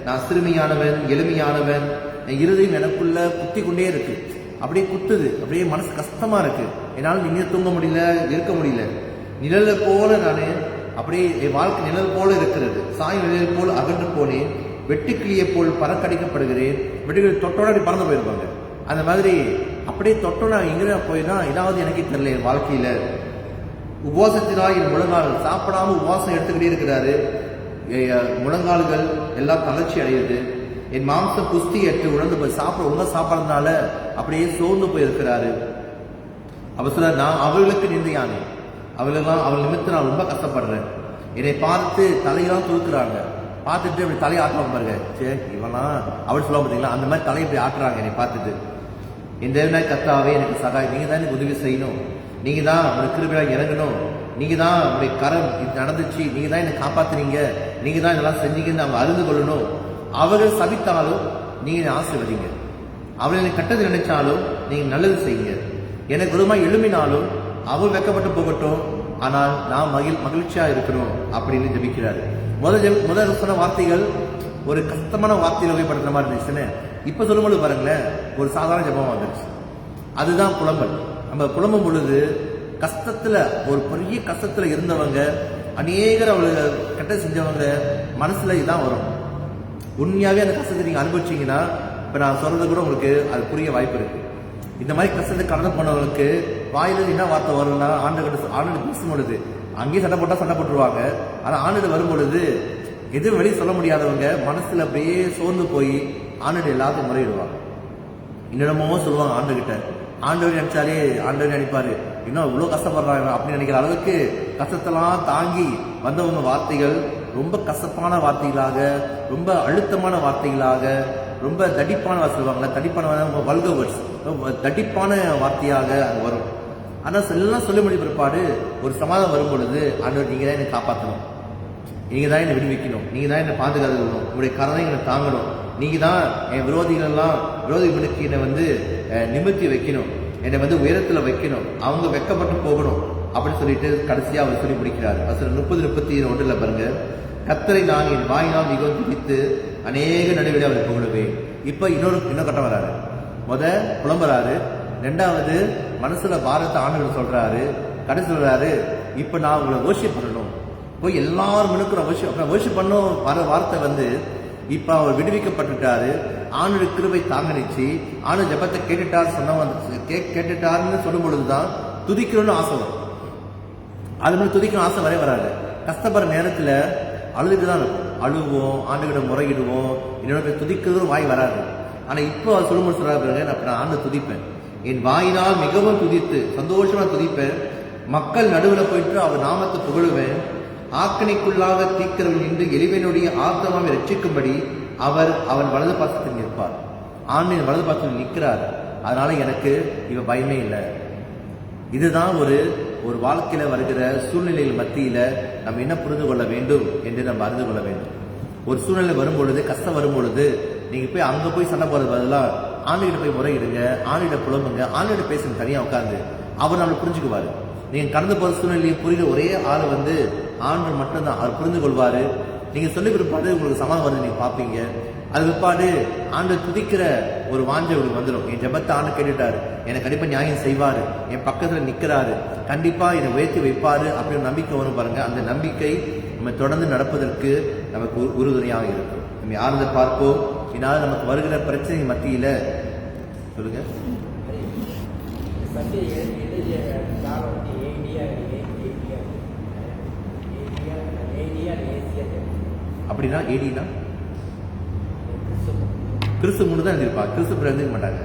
நான் சிறுமியானவன், எளிமையானவன், என் இருதயம் எனக்குள்ள குத்தி கொண்டே இருக்கு, அப்படியே குத்துது, அப்படியே மனசு கஷ்டமா இருக்கு, என்னால் நின்று தூங்க முடியல, இருக்க முடியல. நிழலை போல நான் அப்படியே என் வாழ்க்கை நிழல் போல இருக்கிறது, சாய் நிழல் போல் அகன்று போனேன், வெட்டுக்கிளியை போல் பறக்கடிக்கப்படுகிறேன். வெட்டுக்கிளி தொட்டோட அப்படி பறந்து போயிருப்பாங்க. அந்த மாதிரி அப்படியே தொட்டோட எங்கே போயினா ஏதாவது எனக்கே தெரியல. என் வாழ்க்கையில உபவாசத்தினால் என் முழங்கால் சாப்பிடாம உபவாசம் எடுத்துக்கிட்டே இருக்கிறாரு. முழங்கால்கள் எல்லாம் தளர்ச்சி அடையுது. என் மாம்சம் குஸ்தி ஏற்று உணர்ந்து போய் ஒழுங்கா சாப்பிட்றதுனால அப்படியே சோர்ந்து போயிருக்கிறாரு. அவர் சொல்ல, நான் அவர்களுக்கு நிந்தையானே, அவள் நிமித்தம் நான் ரொம்ப கஷ்டப்படுறேன். என்னை பார்த்து தலையெல்லாம் தூக்குறாங்க, பார்த்துட்டு அப்படி தலையை ஆட்டுவாங்க பாருங்க. சே இவெல்லாம் அவள் சொல்ல பார்த்தீங்களா, அந்த மாதிரி தலையை இப்படி ஆட்டுறாங்க என்னை பார்த்துட்டு. என் தேவனாய் கர்த்தாவே எனக்கு சகாய், நீங்க தான் எனக்கு உதவி செய்யணும், நீங்க தான் ஒரு கிருபையாக இறங்கணும், நீங்க தான் உங்களுடைய கரம் இது நடந்துச்சு, நீங்க தான் என்னை காப்பாத்துறீங்க, நீங்க தான் இதெல்லாம் செஞ்சீங்கன்னு அவங்க அறிந்து கொள்ளணும். அவர்கள் சபித்தாலும் நீங்க என்னை ஆசீர்வதிங்க, அவள் என்னை கட்டது நினைச்சாலும் நீங்க நல்லது செய்யுங்க, எனக்கு விரும்பமாக எழுமினாலும் அவள் வெக்கப்பட்டு போகட்டும், ஆனால் நான் மகிழ்ச்சியா இருக்கணும் அப்படின்னு ஜெபிக்கிறாரு. முதல் சொன்ன வார்த்தைகள் ஒரு கஷ்டமான வார்த்தையில் வகைப்படுத்துற மாதிரி இருந்துச்சுன்னு இப்ப சொல்லும்போது பாருங்களேன், ஒரு சாதாரண ஜபமா வந்துருச்சு. அதுதான் புலம்பல். நம்ம புலம்பும் பொழுது கஷ்டத்துல, ஒரு பெரிய கஷ்டத்துல இருந்தவங்க, அநேகர் அவளுக்கு கெட்ட செஞ்சவங்க மனசுல இதான் வரும். உண்மையாவே அந்த கஷ்டத்தை நீங்க அனுபவிச்சீங்கன்னா, இப்ப நான் சொல்றது கூட உங்களுக்கு அது புரிய வாய்ப்பு இருக்கு. இந்த மாதிரி கஷ்டத்தை கடந்து போனவங்களுக்கு வாயில என்ன வார்த்தை வரும்னா, ஆண்டு பேசும் பொழுது அங்கேயும் சண்டை போட்டா சண்டை போட்டுருவாங்க. ஆனா ஆண்டு வரும் பொழுது எதுவும் வெளியே சொல்ல முடியாதவங்க மனசுல அப்படியே சோர்ந்து போய் ஆண்டு எல்லாத்தையும் முறையிடுவாங்க. இன்னமும் சொல்லுவாங்க ஆண்டுகிட்ட, ஆண்டவர் நினைச்சாலே ஆண்டவர் நினைப்பாரு, இன்னும் இவ்வளவு கஷ்டப்படுறாங்க அப்படின்னு நினைக்கிற அளவுக்கு கஷ்டத்தெல்லாம் தாங்கி வந்தவங்க வார்த்தைகள் ரொம்ப கசப்பான வார்த்தைகளாக, ரொம்ப அழுத்தமான வார்த்தைகளாக, ரொம்ப தடிப்பான சொல்லுவாங்க, தடிப்பான வல்கர் வேர்ட்ஸ், தடிப்பான வார்த்தையாக வரும். ஆனா எல்லாம் சொல்ல முடியும் பிற்பாடு ஒரு சமாதானம் வரும் பொழுது, ஆண்டவர் நீங்க தான் என்னை காப்பாற்றணும், நீங்க தான் என்னை விடுவிக்கணும், நீங்க தான் என்னை பாதுகாக்கணும், உங்களுடைய கருணை என்னை தாங்கணும், நீங்க தான் என் விரோதிகளுக்கு என்னை நிமிர்த்தி வைக்கணும், என்னை உயரத்துல வைக்கணும், அவங்க வெக்கப்பட்டு போகணும் அப்படின்னு சொல்லிட்டு கடைசியா அவர் சொல்லி முடிக்கிறார். 30-31 பாருங்க, கர்த்தரை நான் என் வாயினால் மிகவும் துதித்து அநேக நடுவில் அவரை புகழுவேன். இப்ப இன்னொரு கட்டம் வராரு. புலம்புறாரு. ரெண்டாவது மனசுல பாரத்தை ஆண்டவர் சொல்றாரு. கடைசி சொல்றாரு, இப்ப நான் உங்களை வர்ஷிப் பண்ணணும், போய் எல்லாரும் வர்ஷிப் பண்ணும் வர வார்த்தை இப்ப அவர் விடுவிக்கப்பட்டுட்டாரு. ஆண்டு கிருபை தாங்கனிச்சு, ஆண்டு ஜபத்தை கேட்டுட்டாருன்னு சொல்லும் பொழுதுதான் துதிக்கணும்னு ஆசை வரும். அது மாதிரி துதிக்கணும் ஆசை வராது. கஷ்டப்படுற நேரத்துல அழுதுக்குதான் இருக்கும், அழுவோம், ஆண்டுகிட்ட முறையிடுவோம், என்னோட துதிக்கிறதும் வாய் வராது. ஆனா இப்போ அவர் சொல்லும்போது சொல்றாரு, நான் ஆண்டு துதிப்பேன், என் வாயினால் மிகவும் துதித்து சந்தோஷமா துதிப்பேன், மக்கள் நடுவில் போயிட்டு அவர் நாமத்தை புகழுவேன், ஆக்கணைக்குள்ளாக தீக்கிறவன் நின்று எளிவனுடைய ஆத்மாவை ரட்சிக்கும்படி அவன் வலது பாசத்தில் நிற்பார். ஆண்டின் வலது பாசத்தில் நிற்கிறார். அதனால எனக்கு இவ பயமே இல்லை. இதுதான் ஒரு வாழ்க்கையில வருகிற சூழ்நிலைகள் மத்தியில நம்ம என்ன புரிந்து கொள்ள வேண்டும் என்று நம்ம அறிந்து கொள்ள வேண்டும். ஒரு சூழ்நிலை வரும்பொழுது, கஷ்டம் வரும்பொழுது, நீங்க போய் அங்க போய் சண்டை போறது பதிலாக ஆண்டுகிட்ட போய் முறையிடுங்க, ஆண்டுகிட்ட புலம்புங்க, ஆண்டுகிட்ட பேசுங்க, தனியா உட்கார்ந்து அவர் நம்மளை புரிஞ்சுக்குவாரு. நீங்க கடந்து போற சூழ்நிலையை புரியுற ஒரே ஆள் ஆண்டு மட்டும்தான். அவர் புரிந்து கொள்வாரு. நீங்க சொல்லி பிற்பாடு உங்களுக்கு சமாதானம் வருது, நீங்க பாப்பீங்க. அது பிற்பாடு ஆண்டு துதிக்கிற ஒரு வாஞ்சை உங்களுக்கு வந்துடும். என் ஜெபத்தை ஆண்டு கேட்டுட்டாரு, எனக்கு கண்டிப்பா நியாயம் செய்வாரு, என் பக்கத்துல நிக்கிறாரு, கண்டிப்பா என்னை உயர்த்தி வைப்பாரு அப்படின்னு நம்பிக்கை வரும் பாருங்க. அந்த நம்பிக்கை நம்ம தொடர்ந்து நடப்பதற்கு நமக்கு உறுதுணையாக இருக்கும். நம்ம ஆழ்ந்து பார்ப்போம். இதனால நமக்கு வருகிற பிரச்சனை மத்தியில சொல்லுங்க. அப்படின்னா ஏடினா கிறிஸ்து முன்னு தான் எழுதிருப்பா, கிறிஸ்து பிறகு எழுதிக்க மாட்டாங்க.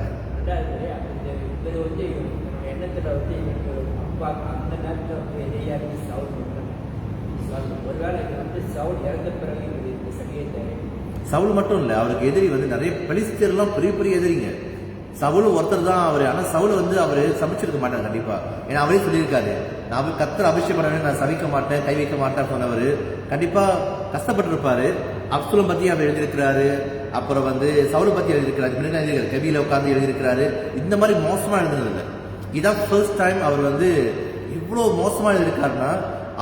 சவுல் மட்டும் இல்ல, அவருக்கு எதிரி நிறைய பெலிஸ்தியர்லாம் பெரிய பெரிய எதிரிங்க. சவுல் ஒருத்தர் தான் அவரு. ஆனா சவுல் அவரு சமைச்சிருக்க மாட்டாங்க கண்டிப்பா. ஏன்னா அவரே சொல்லியிருக்காரு, நான் கர்த்தர் அபிஷேகம் பண்ண நான் சமைக்க மாட்டேன், கை வைக்க மாட்டேன் சொன்னவர் கண்டிப்பா கஷ்டப்பட்டு இருப்பாரு. அப்சுலம் பத்தி அவர் எழுதியிருக்கிறாரு, அப்புறம் சவுல் பத்தி எழுதியிருக்கிறாரு, கபியில உட்கார்ந்து எழுதியிருக்கிறாரு. இந்த மாதிரி மோசமா எழுதுனதில்லை. இதான் ஃபர்ஸ்ட் டைம் அவர் இவ்வளவு மோசமா எழுதியிருக்காருன்னா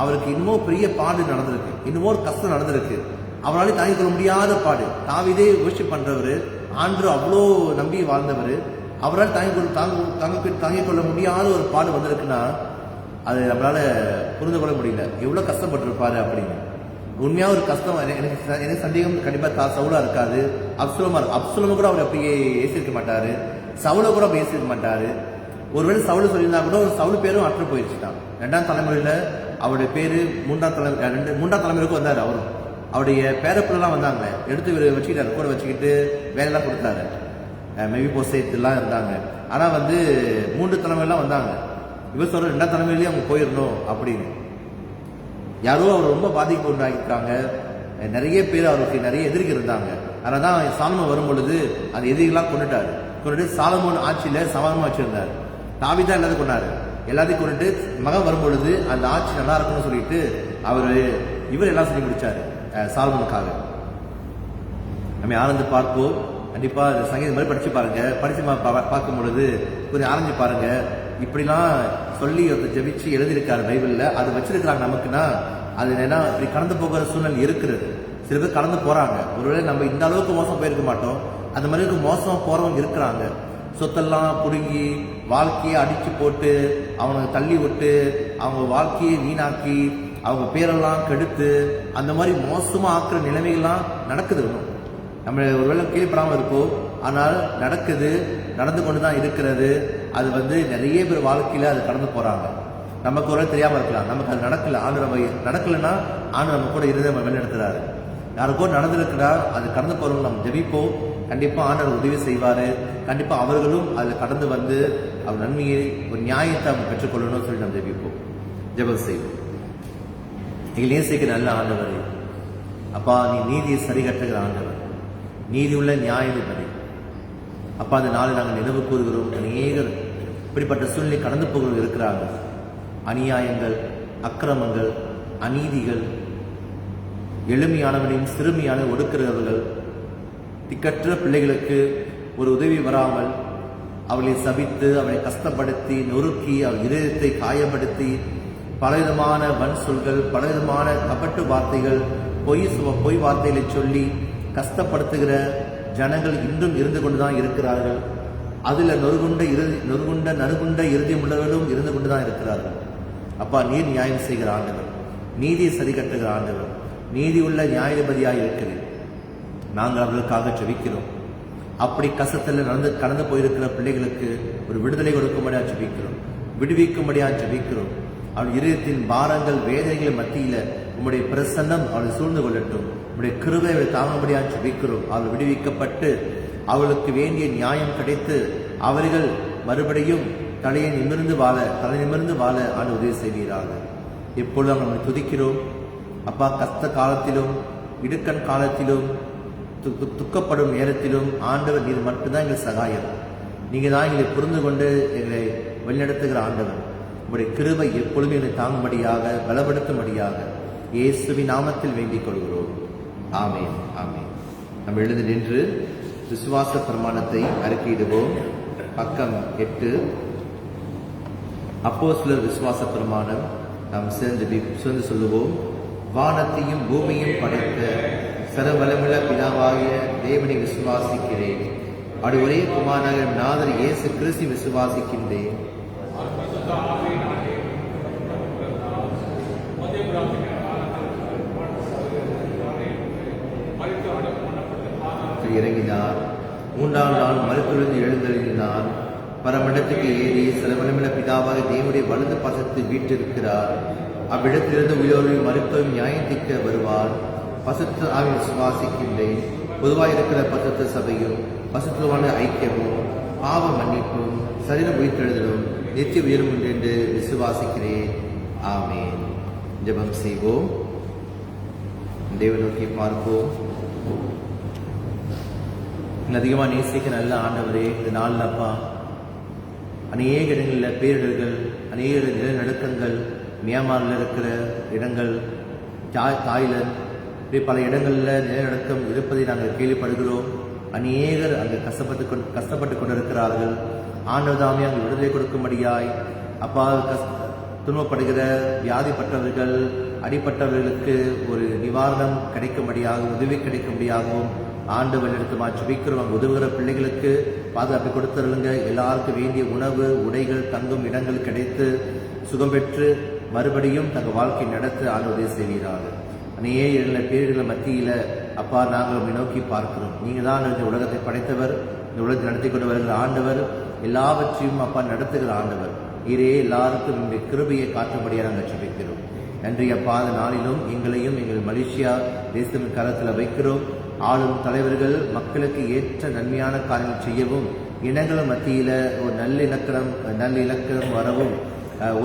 அவருக்கு இன்னமும் பெரிய பாடு நடந்திருக்கு, இன்னமும் ஒரு கஷ்டம் நடந்திருக்கு. அவரால் தாங்கிக் கொள்ள முடியாத பாடு. தாவீதே வொர்ஷிப் பண்றவர், ஆண்டவர் அவ்வளோ நம்பி வாழ்ந்தவர், அவரால் தாங்கிக் கொள்ள முடியாத ஒரு பாடு வந்திருக்குன்னா அது நம்மளால புரிந்து கொள்ள முடியல. எவ்வளவு கஷ்டப்பட்டிருப்பாரு அப்படின்னு. உண்மையா ஒரு கஷ்டம். எனக்கு சந்தேகம் கண்டிப்பா சவுலா இருக்காது, அப்சலோமா கூட அவர் அப்படியே ஏசிருக்க மாட்டாரு, சவுல கூட அப்படி ஏசிருக்க மாட்டாரு. ஒருவேளை சவுல் சொல்லியிருந்தா கூட சவுல் பேரும் அற்று போயிடுச்சுதான். 2ஆம் தலைமுறையில அவருடைய பேரு 3ஆம் தலைமுறைக்கு வந்தாரு. அவருடைய பேரப்பிலாம் வந்தாங்க, எடுத்து வச்சுக்கிட்டாரு, கூட வச்சுக்கிட்டு வேலையெல்லாம் கொடுத்தாரு. மெவிபோசேத் எல்லாம் இருந்தாங்க. ஆனா 3 தலைமுறைலாம் வந்தாங்க. இவர் சொல்ற 2ஆம் தலைமுறையிலேயே அவங்க போயிடணும் அப்படின்னு. யாரோ அவர் ரொம்ப பாதிப்பு உண்டாக்கிட்டாங்க. நிறைய பேர் அவருக்கு நிறைய எதிரிகள் இருந்தாங்க. அதனாலதான் சாலமோன் வரும் பொழுது அந்த எதிரிகளாம் கொண்டுட்டு சாலமோன் ஆட்சியில சமாதானமா வச்சிருந்தாரு. தாவீதா எல்லாத்தையும் கொண்டாரு, எல்லாத்தையும் கொண்டுட்டு மகன் வரும் பொழுது அந்த ஆட்சி நல்லா இருக்கும்னு சொல்லிட்டு இவர் எல்லாம் சொல்லி முடிச்சாரு சாலமோனுக்காக. நம்ம ஆனந்து பார்ப்போம். கண்டிப்பா சங்கீதம் மாதிரி படிச்சு பாருங்க. படிச்சு பார்க்கும் பொழுது கொஞ்சம் ஆரஞ்சு பாருங்க. இப்படிலாம் சொல்லி ஜெபிச்சு எழுதியிருக்காரு பைபிள்ல. அது வச்சிருக்கிறாங்க நமக்குன்னா அது என்னன்னா இப்படி கடந்து போகிற சூழ்நிலை இருக்கிறது. சில பேர் கடந்து போறாங்க. ஒருவேளை நம்ம இந்த அளவுக்கு மோசம் போயிருக்க மாட்டோம், அந்த மாதிரி மோசம் போறவங்க இருக்கிறாங்க. சொத்தெல்லாம் புடுங்கி வாழ்க்கையை அடிச்சு போட்டு அவனுக்கு தள்ளி விட்டு அவங்க வாழ்க்கையை வீணாக்கி அவங்க பேரெல்லாம் கெடுத்து அந்த மாதிரி மோசமா ஆக்குற நிலைமைகள்லாம் நடக்குது. நம்ம ஒருவேளை கீழ்படாமல் இருப்போம், ஆனால் நடந்து கொண்டுதான் இருக்கிறது. அது நிறைய பேர் வாழ்க்கையில அது கடந்து போறாங்க. நமக்கு ஒரு தெரியாம இருக்கலாம், நமக்கு அது நடக்கல. ஆண்டு நம்ம நடக்கலன்னா ஆண்டு நம்ம கூட இருந்து நம்ம வழிநடத்துறாரு. யாருக்கோ நடந்திருக்கிறா, அது கடந்து போறவங்க நம்ம ஜெபிப்போம். கண்டிப்பா ஆண்டவர் உதவி செய்வாரு. கண்டிப்பா அவர்களும் அதுல கடந்து அவர் நன்மையை ஒரு நியாயத்தை அவங்க பெற்றுக்கொள்ளணும்னு சொல்லி நம்ம ஜெபிப்போம், ஜெபம் செய்வோம். எங்கள் நேசிக்கிற நல்ல ஆண்டவரே, அப்பா நீ நீதியை சரிகட்டுகிற ஆண்டவர், நீதி உள்ள நியாயாதிபதி. அப்பா அந்த நாளை நாங்கள் நினைவு கூறுகிறோம். அநேகர் இப்படிப்பட்ட சூழ்நிலை கடந்து போகிறவர்கள் இருக்கிறாங்க. அநியாயங்கள், அக்கிரமங்கள், அநீதிகள், எளிமையானவனையும் சிறுமியான ஒடுக்கிறவர்கள், திக்கற்ற பிள்ளைகளுக்கு ஒரு உதவி வராமல் அவளை சபித்து அவளை கஷ்டப்படுத்தி நொறுக்கி அவள் இதயத்தை காயப்படுத்தி பலவிதமான வன் சொல்கள், பலவிதமான கபட்டு வார்த்தைகள், பொய் வார்த்தைகளை சொல்லி கஷ்டப்படுத்துகிற ஜனங்கள் இன்றும் இருந்து கொண்டுதான் இருக்கிறார்கள். அதுல நறுகுண்ட இறுதியம் உள்ளவர்களும் இருந்து கொண்டுதான் இருக்கிறார்கள். அப்பா நீர் நியாயம் செய்கிற ஆண்டவர், நீதியை சரி கட்டுகிற ஆண்டவர், நீதி உள்ள நியாயாதிபதியாய் இருக்கிறேன். நாங்கள் அவர்களுக்காக ஜெபிக்கிறோம். அப்படி கசத்தில் கடந்து போயிருக்கிற பிள்ளைகளுக்கு ஒரு விடுதலை கொடுக்கும்படியா ஜெபிக்கிறோம், விடுவிக்கும்படியா ஜெபிக்கிறோம். அவள் இதயத்தின் பாரங்கள் வேதனைகள் மத்தியில உம்முடைய பிரசன்னம் அவளை சூழ்ந்து கொள்ளட்டும். உம்முடைய கிருபை அவளை தாங்கும்படியா ஜெபிக்கிறோம். அவள் விடுவிக்கப்பட்டு அவளுக்கு வேண்டிய நியாயம் கிடைத்து அவர்கள் மறுபடியும் தலை நிமிர்ந்து வாழ ஆண்டு உதவி செய்வீராக. எப்பொழுது நம்மை துதிக்கிறோம். அப்பா கஷ்ட காலத்திலும் இடுக்கண் காலத்திலும் துக்கப்படும் நேரத்திலும் ஆண்டவர் நீர் மட்டும்தான் எங்கள் சகாயம். நீங்க தான் எங்களை புரிந்து கொண்டு எங்களை வழிநடத்துகிற ஆண்டவர். உங்களுடைய கிருபை எப்பொழுதும் எங்களை தாங்கும்படியாக பலப்படுத்தும்படியாக இயேசுவின் நாமத்தில் வேண்டிக் கொள்கிறோம். ஆமேன், ஆமேன். நம்ம எழுந்து நின்று விசுவாச பிரமாணத்தை அறிக்கையிடுவோம். பக்கம் 8. அப்போஸ்தலர் விசுவாச பிரமாணம். நாம் சேர்ந்து சொல்லுவோம். வானத்தையும் பூமியையும் படைத்த சர்வவல்லமையுள்ள பிதாவாகிய தேவனை விசுவாசிக்கிறேன். அவருடைய ஒரே குமாரனாகிய நாதர் இயேசு கிறிஸ்து விசுவாசிக்கின்றேன். இறங்கினார். 3ஆம் நாள் மருத்துவருந்து எழுந்தருளினார். பரமண்டத்துக்கு ஏறி சர்வவல்லமையுள்ள பிதாவாகிய தேவனுடைய வலது பாசத்தில் வீற்றிருக்கிறார். அவ்விடத்திலிருந்து உயிரோரையும் மருத்துவம் நியாயத்திக்க வருவார். பசுத்த ஆவி விசுவாசிக்கின்றேன். பொதுவாக இருக்கிற பசுத்த சபையும் பசுத்துவமான ஐக்கியமும் பாவ மன்னிப்பும் சரீரம் உயிர்த்தெழுதலும் நித்திய உயரும் என்று விசுவாசிக்கிறேன். ஆமேன். ஜெபம் செய்வோம். தேவனை நோக்கி பார்ப்போம். அதிகமாக நேசிக்க நல்ல ஆண்டவரே, இந்த நாளில் அப்பா அநேக இடங்களில் பேரிடர்கள், அநேக நிலநடுக்கங்கள், மியான்மரில் இருக்கிற இடங்கள், தாய்லாந்து, இப்படி பல இடங்களில் நிலநடுக்கம் இருப்பதை நாங்கள் கேள்விப்படுகிறோம். அநேகர் அங்கு கஷ்டப்பட்டு கொண்டிருக்கிறார்கள். ஆண்டவதாமே அங்கு விடுதலை கொடுக்கும்படியாய் அப்பா துன்பப்படுகிற வியாதிப்பட்டவர்கள், அடிப்பட்டவர்களுக்கு ஒரு நிவாரணம் கிடைக்கும்படியாகவும் உதவி கிடைக்கும்படியாகவும் ஆண்டவர் எடுத்து ஜெபிக்கிறோம். அங்கே உதவுகிற பிள்ளைகளுக்கு பாதுகாப்பு கொடுத்துருங்க. எல்லாருக்கும் வேண்டிய உணவு, உடைகள், தங்கும் இடங்கள் கிடைத்து சுகம் பெற்று மறுபடியும் தங்கள் வாழ்க்கை நடத்த ஆண்டவரே செய்வீராக. அநேக பேர்களை மத்தியில் அப்பா நாங்கள் உங்களை நோக்கி பார்க்கிறோம். நீங்கள் தான் இந்த உலகத்தை படைத்தவர், இந்த உலகத்தை நடத்தி கொண்டு வருகிற ஆண்டவர், எல்லாவற்றையும் அப்பா நடத்துகிற ஆண்டவர். நீரே எல்லாருக்கும் இந்த கிருபையை காட்டும்படியாக நாங்கள் ஜெபிக்கிறோம். நன்றி அப்பா. அந்த நாளிலும் எங்களையும் எங்கள் மலேசியா தேசத்தின் கரத்தில் வைக்கிறோம். ஆளும் தலைவர்கள் மக்களுக்கு ஏற்ற நன்மையான காரியங்கள் செய்யவும், இனங்களும் மத்தியில் ஒரு நல்ல இலக்கணம் வரவும்,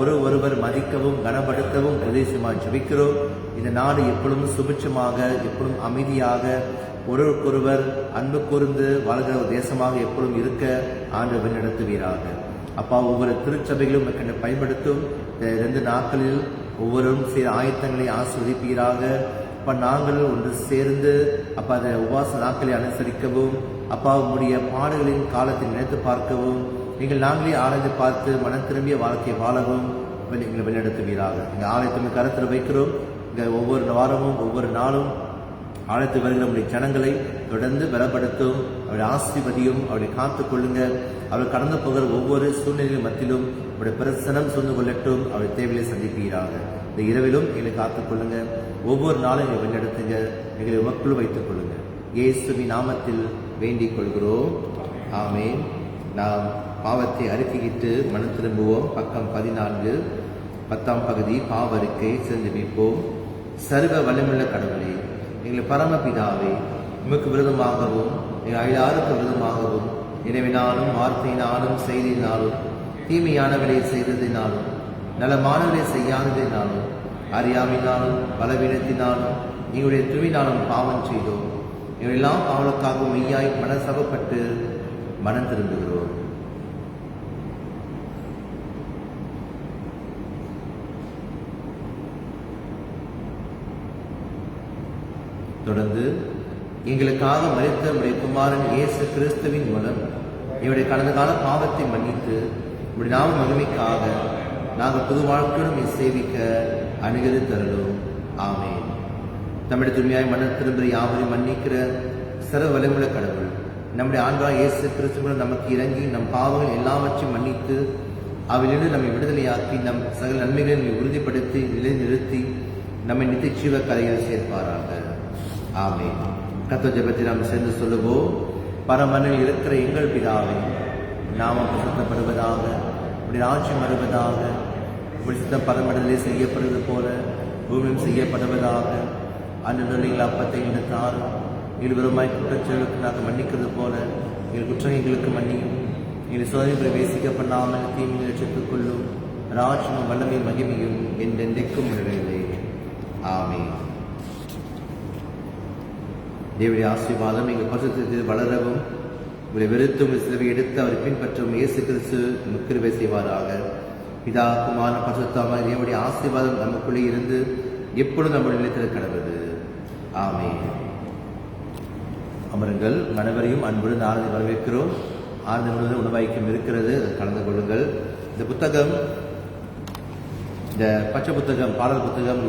ஒருவர் மதிக்கவும் கனப்படுத்தவும் உதேசமாக ஜெபிக்கிறோம். இந்த நாடு எப்பொழுதும் சுபிட்சமாக, எப்பொழுதும் அமைதியாக, ஒருவருக்கொருவர் அன்பு கூர்ந்து வாழ்கிற ஒரு தேசமாக எப்பொழுதும் இருக்க ஆண்டவர் நடத்துவீராக. அப்பா, ஒவ்வொரு திருச்சபைகளும் பயன்படுத்தும் 2 நாட்களில் ஒவ்வொருவரும் செய்த ஆயத்தங்களை ஆஸ்வதிப்பீராக. அப்பா, நாங்கள் ஒன்று சேர்ந்து அப்பா அந்த உபவாச நாட்களை அனுசரிக்கவும், அப்பா உங்களுடைய பாடுகளின் காலத்தை நினைத்து பார்க்கவும், நாங்களே ஆராய்ந்து பார்த்து மனம் திரும்பிய வாழ்க்கையை வாழவும் எங்களை வழிநடத்துவீராக. இந்த ஆலயத்தின் கருத்தில் வைக்கிறோம். இங்கே ஒவ்வொரு வாரமும் ஒவ்வொரு நாளும் ஆலயத்தில் வருகிற நம்முடைய ஜனங்களை தொடர்ந்து பலப்படுத்தும். அவருடைய ஆசீர்வதியும், அவருடைய காத்துக் கொள்ளுங்க. அவர் கடந்து போகிற ஒவ்வொரு சூழ்நிலையின் மத்தியிலும் அவருடைய பிரசனம் சூழ்ந்து கொள்ளட்டும். அவருடைய தேவையை சந்திப்பீராக. இந்த இரவிலும் எங்களை காத்துக் கொள்ளுங்க. ஒவ்வொரு நாளும் எங்களை வழிநடத்துங்க. எங்களை உமக்குள் வைத்துக் கொள்ளுங்க. இயேசுவின் நாமத்தில் வேண்டிக் கொள்கிறோம். ஆமென். நாம் பாவத்தை அறிக்கையிட்டு மனம் திரும்புவோம். பக்கம் 14, 10ஆம் பகுதி. பாவ அறிக்கை செஞ்சபிப்போம். சர்வ வல்லமையுள்ள கடவுளே, எங்கள் பரமபிதாவே, உமக்கு விரோதமாகவும் எங்கள் அயலாருக்கு விரோதமாகவும் நினைவினாலும் வார்த்தையினாலும் செய்தியினாலும் தீமையானவரை செய்ததினாலும் நலமானவரை செய்யாததினாலும் அறியாமையினாலும் பலவீனத்தினாலும் எங்களுடைய துணினாலும் பாவம் செய்தோம். எங்களெல்லாம் பாவலுக்காகவும் மெய்யாய் மனசபப்பட்டு மனம் திரும்புகிறோம். தொடர்ந்து எங்களுக்காக மரித்த நம்முடைய குமாரன் இயேசு கிறிஸ்துவின் மூலம் எங்களுடைய கடந்த கால பாவத்தை மன்னித்து நம்முடைய நாம மகிமைக்காக நாங்கள் புது வாழ்க்கையுடன் சேவிக்க அணுகது தரலும். ஆமென். நம்முடைய துணியாய் மன திரும்ப யாவரையும் மன்னிக்கிற சர்வ வல்லமையுள்ள கடவுள் நம்முடைய ஆண்டவராகிய இயேசு கிறிஸ்து நமக்கு இறங்கி நம் பாவங்கள் எல்லாவற்றையும் மன்னித்து அவையிலிருந்து நம்மை விடுதலையாக்கி நம் சகல நன்மைகளை நம்மை உறுதிப்படுத்தி நிலைநிறுத்தி நம்மை நித்திய ஜீவ கரையில் சேர்ப்பாராக. ஆமென். கர்த்தர் ஜெபத்தை நாம் சேர்ந்து சொல்லுவோம். பரமனில் இருக்கிற எங்கள் பிதாவே, நாமம் பரிசுத்தப்படுவதாக, உடைய ராஜ்யம் வருவதாக, உடைய சித்தம் பரமனிலே செய்யப்படுவது போல பூமியும் செய்யப்படுவதாக. அன்று அப்பத்தை இன்று தாரும். இருவருமாய் குற்றச்செயலுக்கு நாங்கள் மன்னிக்கிறது போல எங்கள் குற்றங்களுக்கு மன்னியும். எங்கள் சோதனை பிரவேசிக்க பண்ணாமல் தீமையை ரட்சித்துக் கொள்ளும். ராஜ்யமும் வல்லமையும் மகிமையும் என்றென்றைக்கும் நிறைவே. ஆமென். தேவனுடைய ஆசீர்வாதம் எங்கள் பரிசுத்தத்தில் வளரவும், உங்களை வெறுத்து உங்கள் சிலுவை எடுத்து அவரை பின்பற்றவும் இயேசு கிறிஸ்து கிருபை செய்வாராக. பிதா குமாரன் பரிசுத்தமாக தேவனுடைய ஆசீர்வாதம் நமக்குள்ளே இருந்து எப்பொழுதும் நம்முடைய நிலைத்திருக்க கடவுது. ஆமென். அமருங்கள். அனைவரையும் அன்புடன் ஆனந்தி வரவேற்கிறோம். ஆனந்த முழுவதும் உணவாய்க்கம் இருக்கிறது, கலந்து கொள்ளுங்கள். இந்த புத்தகம், இந்த பச்சை புத்தகம், பாடல் புத்தகம்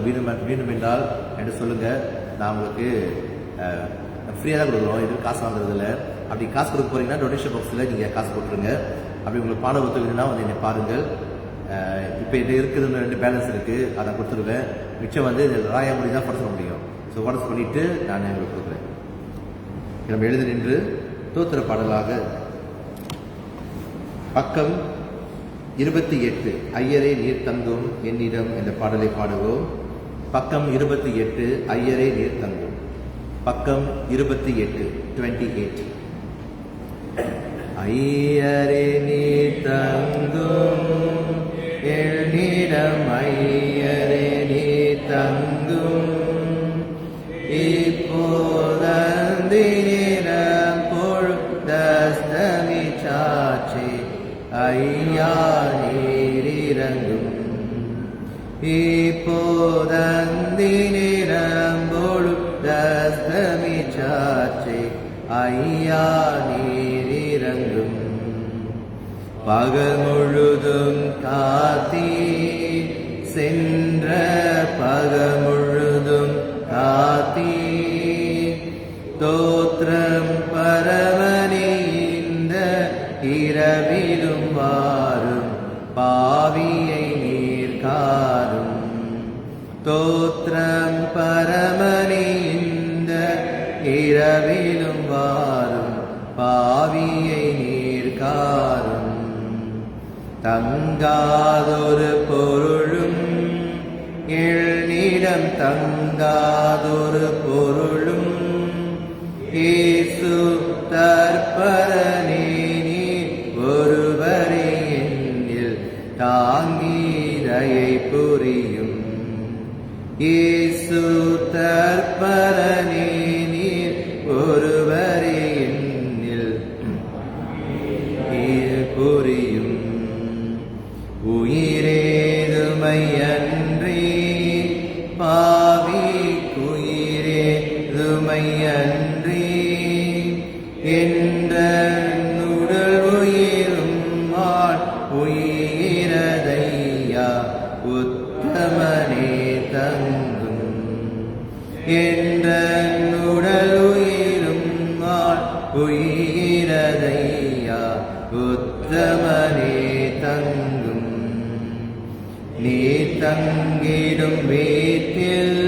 வேண்டும் என்றால் என்று சொல்லுங்க. நான் உங்களுக்கு ஃப்ரீயாக தான் கொடுக்குறோம், எதுவும் காசு வாங்குறதில்ல. அப்படி காசு கொடுக்க போறீங்கன்னா டொனேஷன் பாக்ஸில் நீங்கள் காசு போட்டுருங்க. அப்படி உங்களுக்கு பாட புத்தகம்னா வந்து என்னை பாருங்கள். இப்போ இது இருக்குது, 2 பேலன்ஸ் இருக்குது, அதை கொடுத்துருவேன். மிச்சம் வந்து ராயாமொழி தான் படச முடியும். ஸோ படசு பண்ணிவிட்டு நான் உங்களுக்கு கொடுக்குறேன். நம்ம எழுதி நின்று தோத்திர பாடலாக பக்கம் 28 ஐயரே நீர் தங்கும் என்னிடம் என்ற பாடலை பாடுவோம். பக்கம் 28 ஐயரே நீர் தங்கும். பக்கம் 28 28. ஐயரே நீர் தங்கும் என்னிடம், ஐயரே நீர் தங்கும் இப்போதந்திரம் பொழுதஸ்தமி சாட்சி. ஐயா நீர் இறங்கும் இப்போதந்திரம் பொழுதஸ்தமி சாட்சி. ஐயா நீர் இறங்கும். பகல் முழுதும் காத்தீர் சென்ற பகமுழுதும் காத்தீர். தோத்திரம் பரமனே இந்த இரவிலும் வாரும் பாவியை நீர் காரும். தோத்திரம் பரமனே இந்த இரவிலும் வாரும் பாவியை நீர் காரும். தங்காதொரு பொருளும் எழ்நிடம் தங்காதொரு பொருளும் இயேசு தற்பரனே நீர் ஒருவரே என்னில் தாங்கீரையை புரியும். இயேசு தற்பரனே நீர் ஒருவரே என்னில் புரியும். உயிரேதுமையன்றி பாவிக்குயிரேதுமையன்றி என்ற உடல் உயிரும் உயிரதையா உத்தமனே தங்கும். என்ற உடல் உயிரும் உயிரதையா உத்தமனே தங்கும். நீ தங்கிடும் வீட்டில்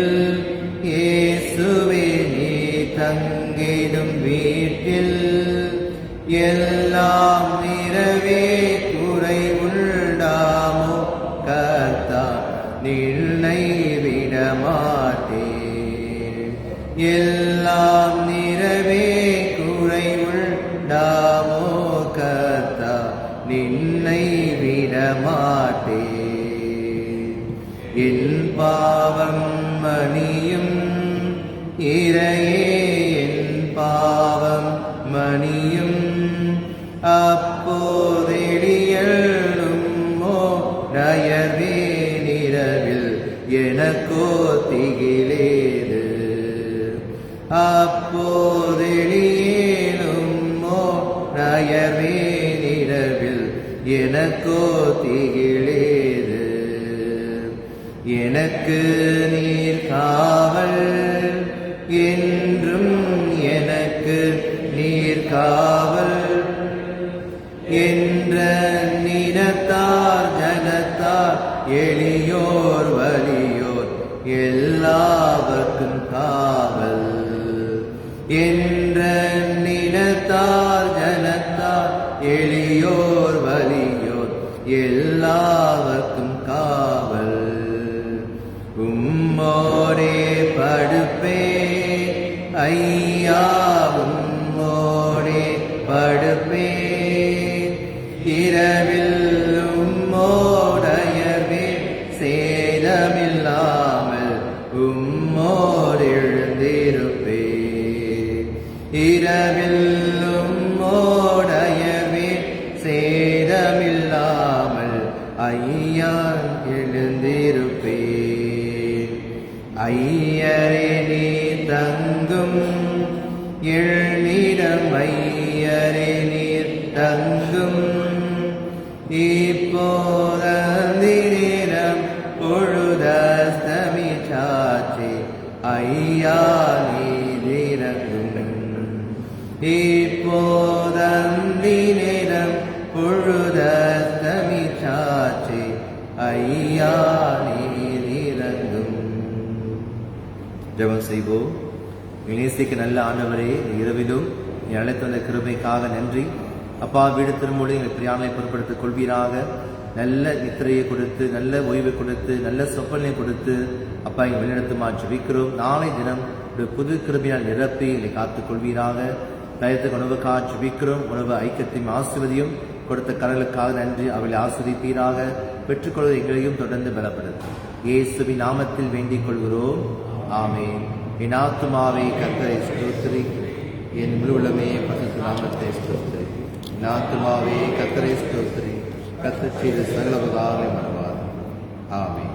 இயேசுவே நீ தங்கிடும் வீட்டில் எல்லாம் நிறைவே குறை உண்டாமோ கர்த்தா நின்னை விடமாட்டேன். எல்லாம் நிறைவே குறை உண்டாமோ கர்த்தா நின்னை விடமாட்டேன். என் பாவம் மணியும் இறையே என் பாவம் மணியும் அப்போதெடியலுமோ நயர்வே நிரவில் எனக்கோ திகிலேது. அப்போதெடியலுமோ நயர்வே நிரவில் எனக்கோ திகிலேது. எனக்கு நீர் காவல் என்றும் எனக்கு நீர் காவல் என்ற நினத்தார் ஜனத்தார் எளியோர் வலியோர் எல்லாவர்க்கும் காவல் என்ற நினத்தார் ஜனத்தார் எளியோர் வலியோர் எல்லாவர்க்கும் காவல். உம்மோடே படுப்பே ஐயா உம்மோடே படுப்பே இரவில் உம்மோடையவே சேதமில்லாமல் உம்மோடெழுந்திருப்பே. இரவில் உம்மோடையவே சேதமில்லாமல் ஐயா எழுந்திருப்பே. ஐயரே நீ தங்கும் எழ்நிடம் ஐயரே நீர் தங்கும். இப்போதந்திரம் பொழுதஸ்தமி சாட்சி ஐயா நீதிரங்கும். இப்போதந்திரம் பொழுதஸ்தமி சாட்சி ஐயா நீதிரங்கும். ஜெபம் செய்வோம். நேசிக்க நல்ல ஆண்டவரே, இரவிலும் நீ அழைத்து வந்த கிருபைக்காக நன்றி. அப்பா, வீடு திரும்பொழுது எங்கள் பிரியாணை பொருட்படுத்திக் கொள்வீராக. நல்ல நித்திரையை கொடுத்து, நல்ல ஓய்வை கொடுத்து, நல்ல சொப்பனை கொடுத்து அப்பா எங்கள் வழிநடத்துமா ஜெபிக்கிறோம். நாளை தினம் ஒரு புது கிருபையால் நிரப்பி எங்களை காத்துக் கொள்வீராக. தயத்துக்கு உணவுக்காக ஜெபிக்கிறோம். உணவு ஐக்கியத்தையும் ஆசிர்வதியும் கொடுத்த கரங்களுக்காக நன்றி. அவளை ஆசிரியப்பீராக. பெற்றுக்கொள்வது எங்களையும் தொடர்ந்து பலப்படுத்தும். இயேசுவின் நாமத்தில் வேண்டிக் கொள்கிறோம். ஆமென். என் ஆத்துமாவே கர்த்தரை ஸ்தோத்திரி, என் முழுவதுமே பரிசுத்த நாமத்தை ஸ்தோத்திரி. என் ஆத்துமாவே கர்த்தரை ஸ்தோத்திரி, கர்த்தர் செய்த சகல உபகாரங்களை மறவாதே. ஆமென்.